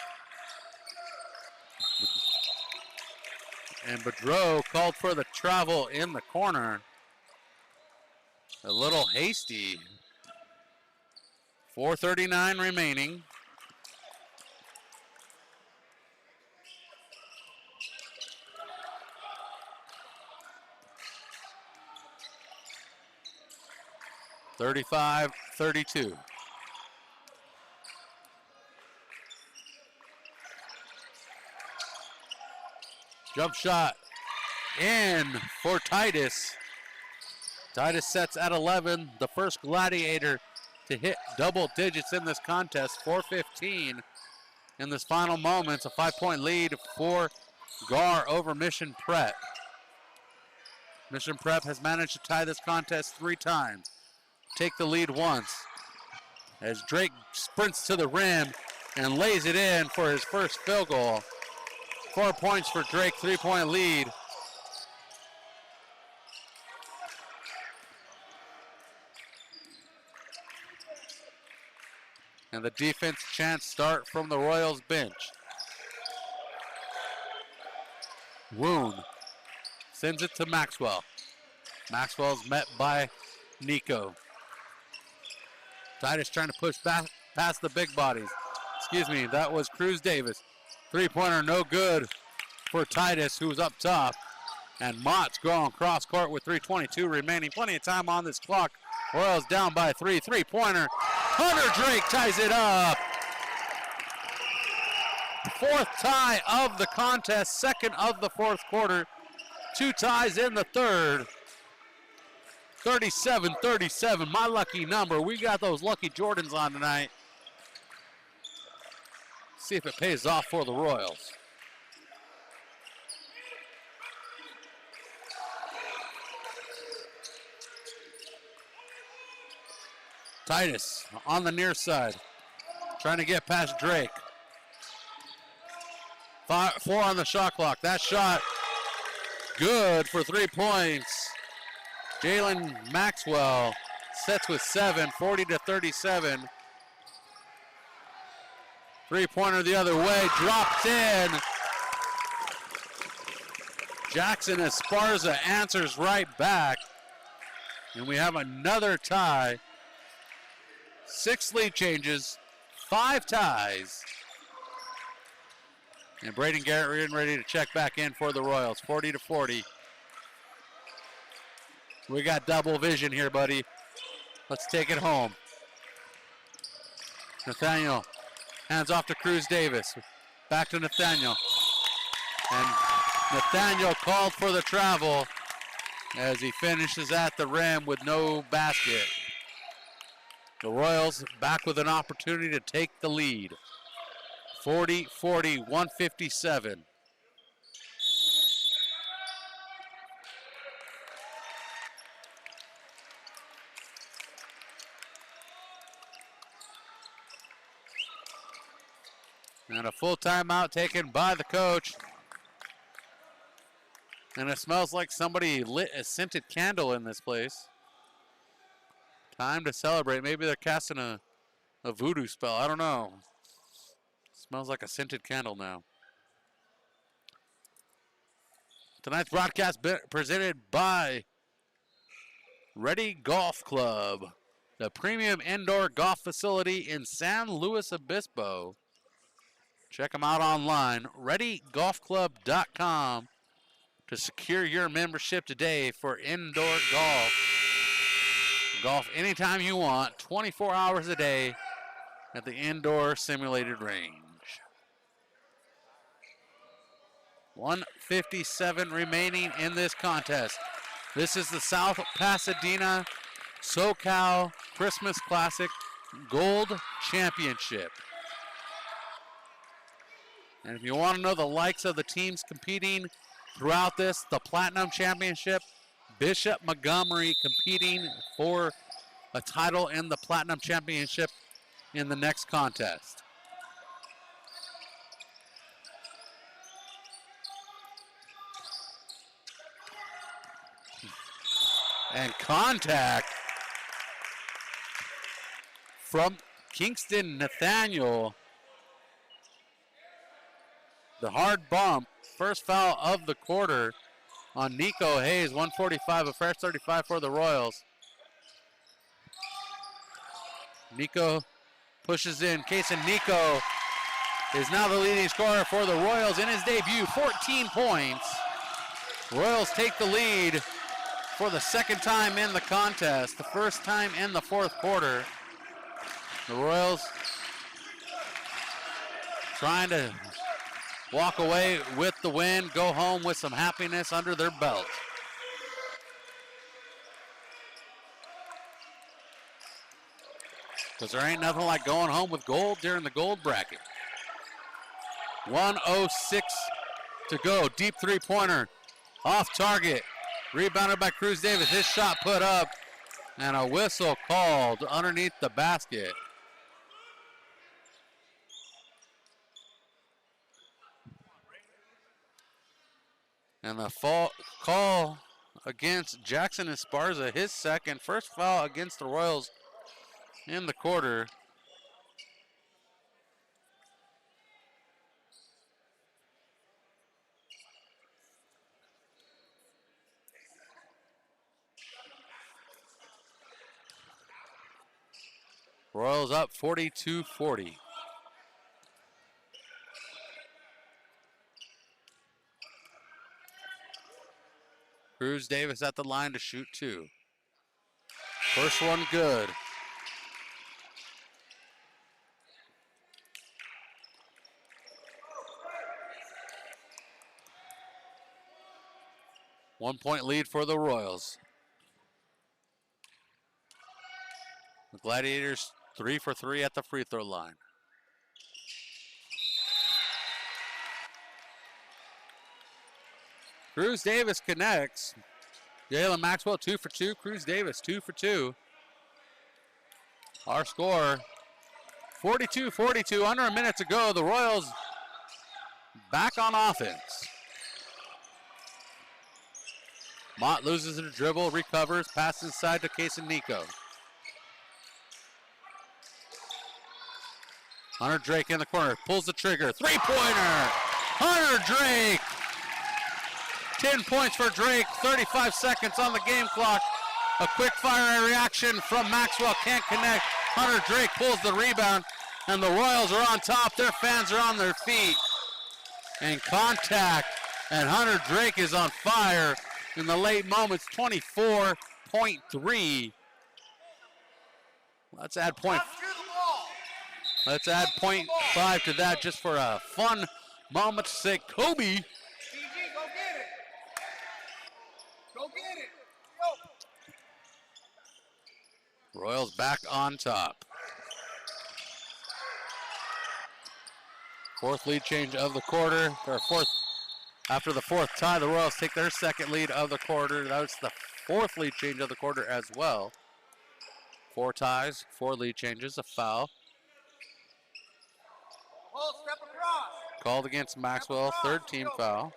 And Boudreau called for the travel in the corner. A little hasty. 4:39 remaining. (35-32). Jump shot in for Titus. Titus sets at 11, the first Gladiator to hit double digits in this contest. 4:15 in this final moments. A 5-point lead for Gahr over Mission Prep. Mission Prep has managed to tie this contest 3 times. Take the lead once. As Drake sprints to the rim and lays it in for his first field goal. 4 points for Drake, 3-point lead. And the defense chance start from the Royals bench. Woon sends it to Maxwell. Maxwell's met by Nico. Titus trying to push back past the big bodies. Excuse me, that was Cruz Davis. 3-pointer no good for Titus, who's up top. And Mott's going cross court with 3:22 remaining. Plenty of time on this clock. Royals down by 3. 3-pointer. Hunter Drake ties it up. 4th tie of the contest, 2nd of the 4th quarter. 2 ties in the 3rd. 37-37, my lucky number. We got those lucky Jordans on tonight. See if it pays off for the Royals. Titus on the near side, trying to get past Drake. 4 on the shot clock. That shot good for 3 points. Jalen Maxwell sets with 7, 40-37. 3-pointer the other way, dropped in. Jackson Esparza answers right back. And we have another tie. 6 lead changes, 5 ties. And Braden Garrett getting ready to check back in for the Royals, 40-40. We got double vision here, buddy. Let's take it home. Nathaniel hands off to Cruz Davis. Back to Nathaniel. And Nathaniel called for the travel as he finishes at the rim with no basket. The Royals back with an opportunity to take the lead. 40-40, 157. And a full timeout taken by the coach. And it smells like somebody lit a scented candle in this place. Time to celebrate. Maybe they're casting a voodoo spell. I don't know. Smells like a scented candle now. Tonight's broadcast presented by Ready Golf Club, the premium indoor golf facility in San Luis Obispo. Check them out online, readygolfclub.com, to secure your membership today for indoor golf. Golf anytime you want, 24 hours a day at the indoor simulated range. 1:57 remaining in this contest. This is the South Pasadena SoCal Christmas Classic Gold Championship. And if you want to know the likes of the teams competing throughout this, the Platinum Championship, Bishop Montgomery competing for a title in the Platinum Championship in the next contest. And contact from Kingston Nathaniel. The hard bump, first foul of the quarter on Nico Hayes, 145, a fresh 35 for the Royals. Nico pushes in. Kaysen Nico is now the leading scorer for the Royals in his debut, 14 points. Royals take the lead for the second time in the contest, the first time in the fourth quarter. The Royals trying to walk away with the win, go home with some happiness under their belt. Because there ain't nothing like going home with gold during the gold bracket. 1:06 to go. Deep three-pointer off target. Rebounded by Cruz Davis. His shot put up and a whistle called underneath the basket. And the call against Jackson Esparza, his second, first foul against the Royals in the quarter. Royals up 42-40. Cruz Davis at the line to shoot two. First one good. One-point lead for the Royals. The Gladiators 3 for 3 at the free throw line. Cruz Davis connects. Jalen Maxwell 2 for 2. Cruz Davis 2 for 2. Our score 42-42. Under a minute to go. The Royals back on offense. Mott loses the dribble, recovers, passes inside to Kaysen Nico. Hunter Drake in the corner, pulls the trigger, three-pointer! Hunter Drake! 10 points for Drake, 35 seconds on the game clock. A quick fire reaction from Maxwell, can't connect. Hunter Drake pulls the rebound, and the Royals are on top. Their fans are on their feet. And contact, and Hunter Drake is on fire in the late moments, 24.3. Let's add point. Let's add 0.5 to that just for a fun moment to say, Kobe. DG, go get it. Go get it. Go. Royals back on top. Fourth lead change of the quarter, or fourth. After the fourth tie, the Royals take their second lead of the quarter. That's the fourth lead change of the quarter as well. 4 ties, 4 lead changes, a foul. Full step across. Called against Maxwell, third team foul.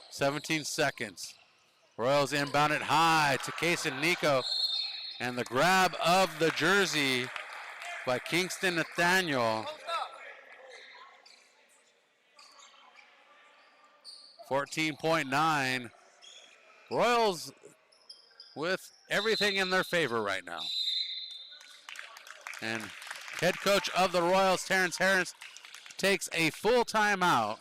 17 seconds. Royals inbound it high to Case and Nico. And the grab of the jersey by Kingston Nathaniel. Post up. 14.9. Royals with everything in their favor right now. And head coach of the Royals, Terrence Harris, takes a full timeout.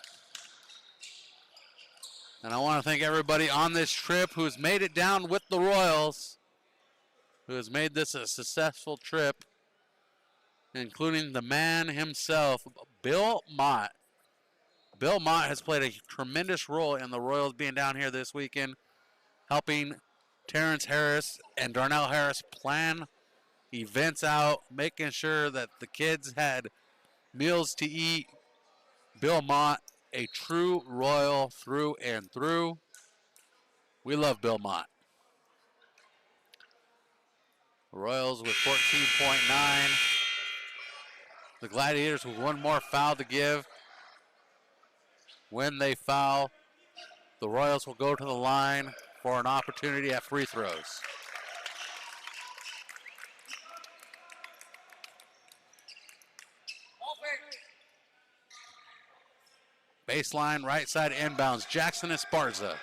And I want to thank everybody on this trip who's made it down with the Royals, who has made this a successful trip, including the man himself, Bill Mott. Bill Mott has played a tremendous role in the Royals being down here this weekend, helping Terrence Harris and Darnell Harris plan events out, making sure that the kids had meals to eat. Bill Mott, a true Royal through and through. We love Bill Mott. Royals with 14.9. The Gladiators with one more foul to give. When they foul, the Royals will go to the line for an opportunity at free throws. Baseline, right side inbounds. Jackson Esparza.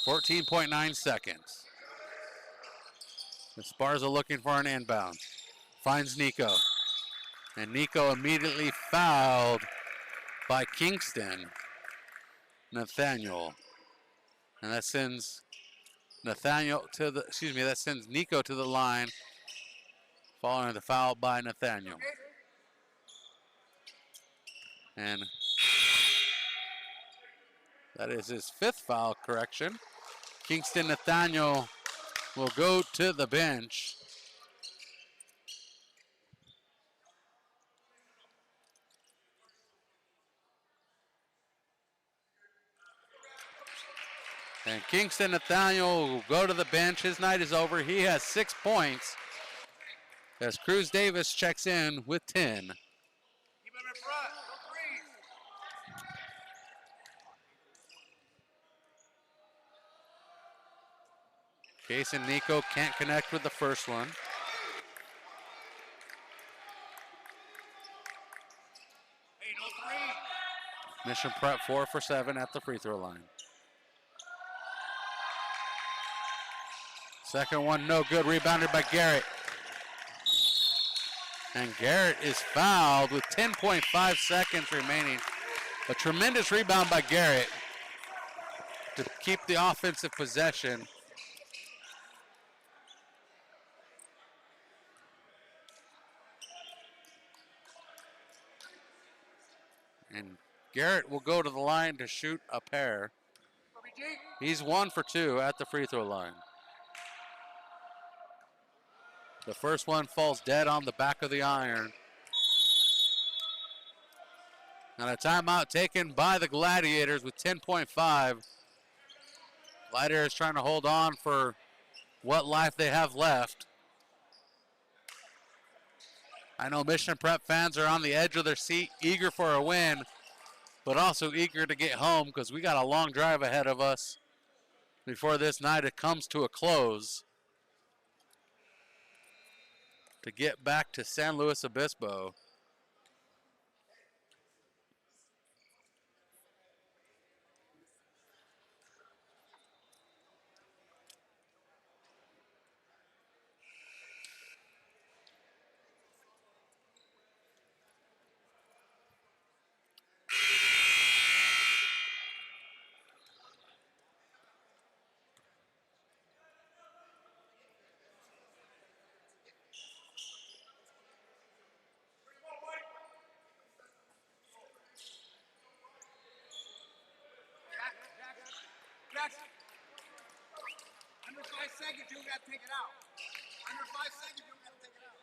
14.9 seconds. Esparza looking for an inbound. Finds Nico. And Nico immediately fouled by Kingston Nathaniel. And that sends that sends Nico to the line following the foul by Nathaniel. And that is his fifth foul correction. Kingston Nathaniel will go to the bench. And Kingston Nathaniel will go to the bench. His night is over. He has 6 points as Cruz Davis checks in with 10. Keep him in front. Don't freeze. Case and Nico can't connect with the first one. Hey, no three. Mission Prep 4 for 7 at the free throw line. Second one, no good. Rebounded by Garrett. And Garrett is fouled with 10.5 seconds remaining. A tremendous rebound by Garrett to keep the offensive possession. And Garrett will go to the line to shoot a pair. He's 1 for 2 at the free throw line. The first one falls dead on the back of the iron. And a timeout taken by the Gladiators with 10.5. Gladiators trying to hold on for what life they have left. I know Mission Prep fans are on the edge of their seat, eager for a win, but also eager to get home because we got a long drive ahead of us before this night it comes to a close to get back to San Luis Obispo. Jackson. Under 5 seconds, you got to take it out. Under 5 seconds, you got to take it out.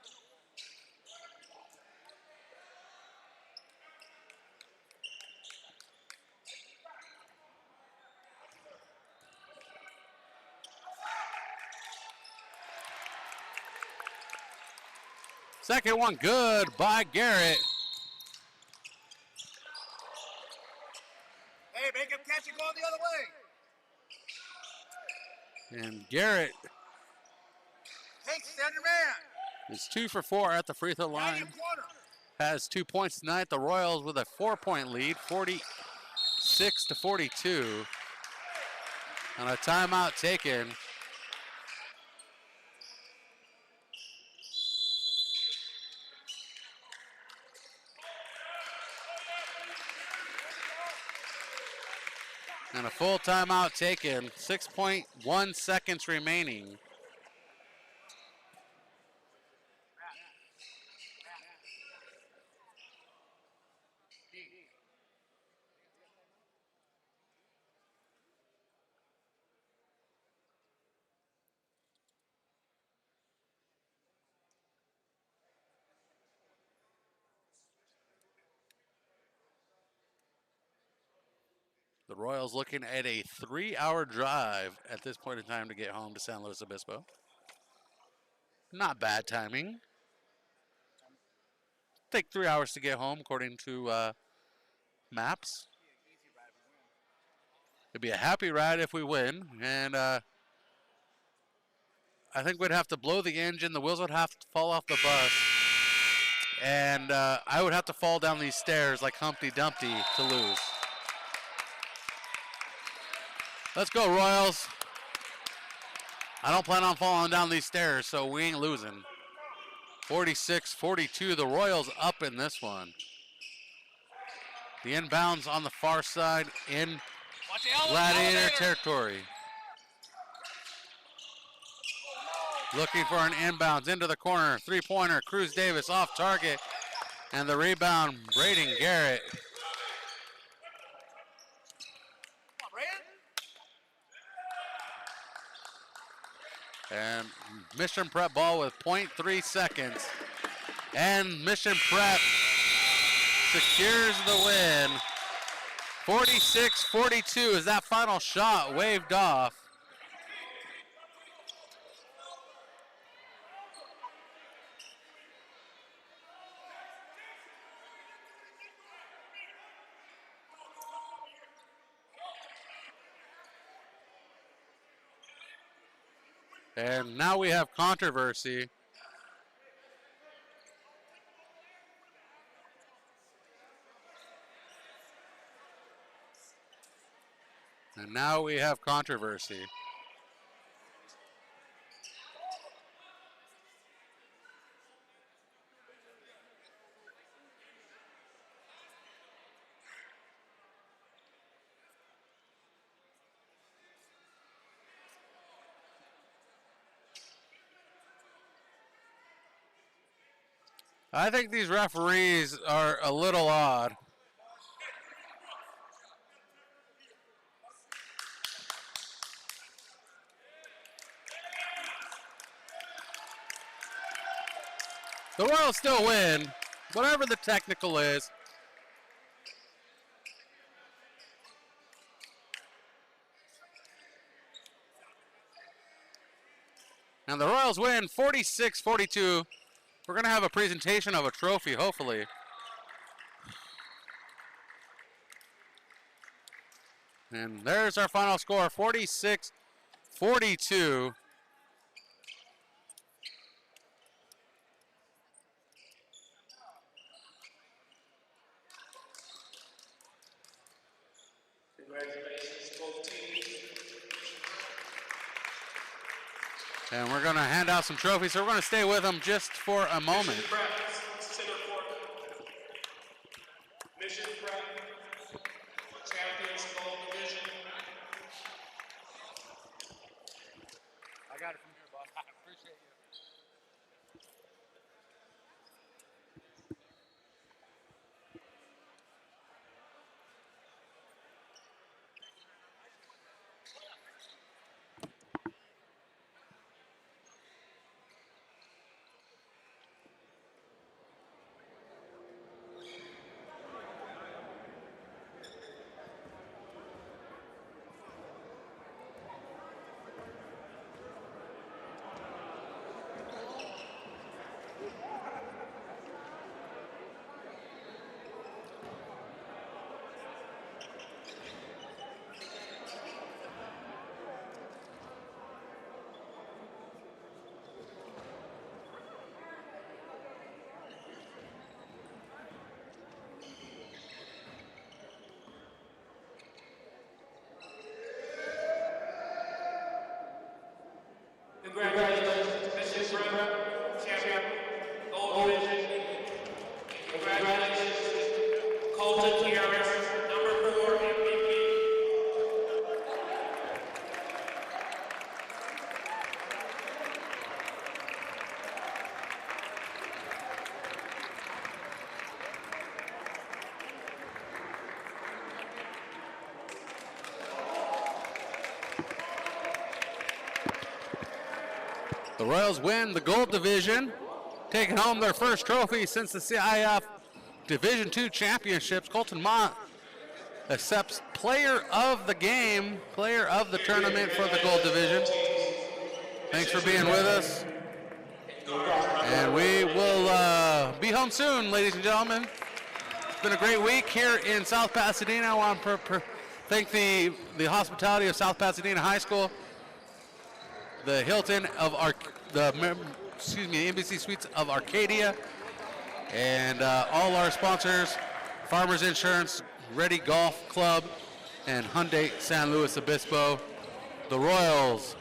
Second one good by Garrett. Garrett Hey, stand your man. is 2 for 4 at the free throw Right in line. corner. Has 2 points tonight. The Royals with a 4-point lead, 46 to 42. And a timeout taken. And a full timeout taken. 6.1 seconds remaining. The Royals looking at a 3-hour drive at this point in time to get home to San Luis Obispo. Not bad timing. Take 3 hours to get home according to maps. It'd be a happy ride if we win, and I think we'd have to blow the engine. The wheels would have to fall off the bus, and I would have to fall down these stairs like Humpty Dumpty to lose. Let's go, Royals. I don't plan on falling down these stairs, so we ain't losing. 46-42, the Royals up in this one. The inbounds on the far side in Gladiator territory. Looking for an inbounds into the corner. Three-pointer, Cruz Davis off target. And the rebound, Braden Garrett. And Mission Prep ball with 0.3 seconds. And Mission Prep secures the win. 46-42 as that final shot waved off. And now we have controversy. And now we have controversy. I think these referees are a little odd. The Royals still win, whatever the technical is. And the Royals win 46-42. We're going to have a presentation of a trophy, hopefully. And there's our final score, 46-42. Congratulations, both teams. And we're going to hand out some trophies, so we're going to stay with them just for a moment. Mission Prep, center court. Mission Prep, champions of all division. I got it from here, boss. I appreciate you. Congratulations, Mrs. Brett, champion, gold division. Congratulations, Colton Harris, number 4 MVP. The Royals win the gold division, taking home their first trophy since the CIF Division II Championships. Colton Mott accepts player of the game, player of the tournament for the gold division. Thanks for being with us. And we will be home soon, ladies and gentlemen. It's been a great week here in South Pasadena. I want to thank the hospitality of South Pasadena High School, the Hilton of the Embassy Suites of Arcadia, and all our sponsors, Farmers Insurance, Ready Golf Club, and Hyundai San Luis Obispo. The Royals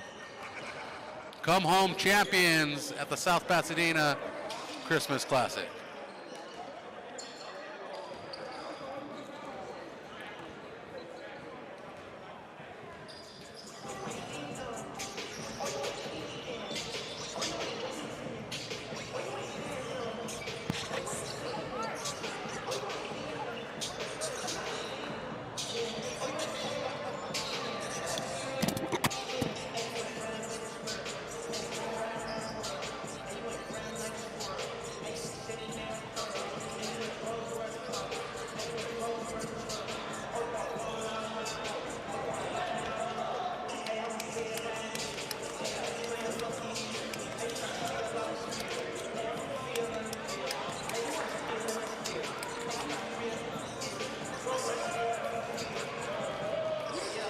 come home champions at the South Pasadena Christmas Classic.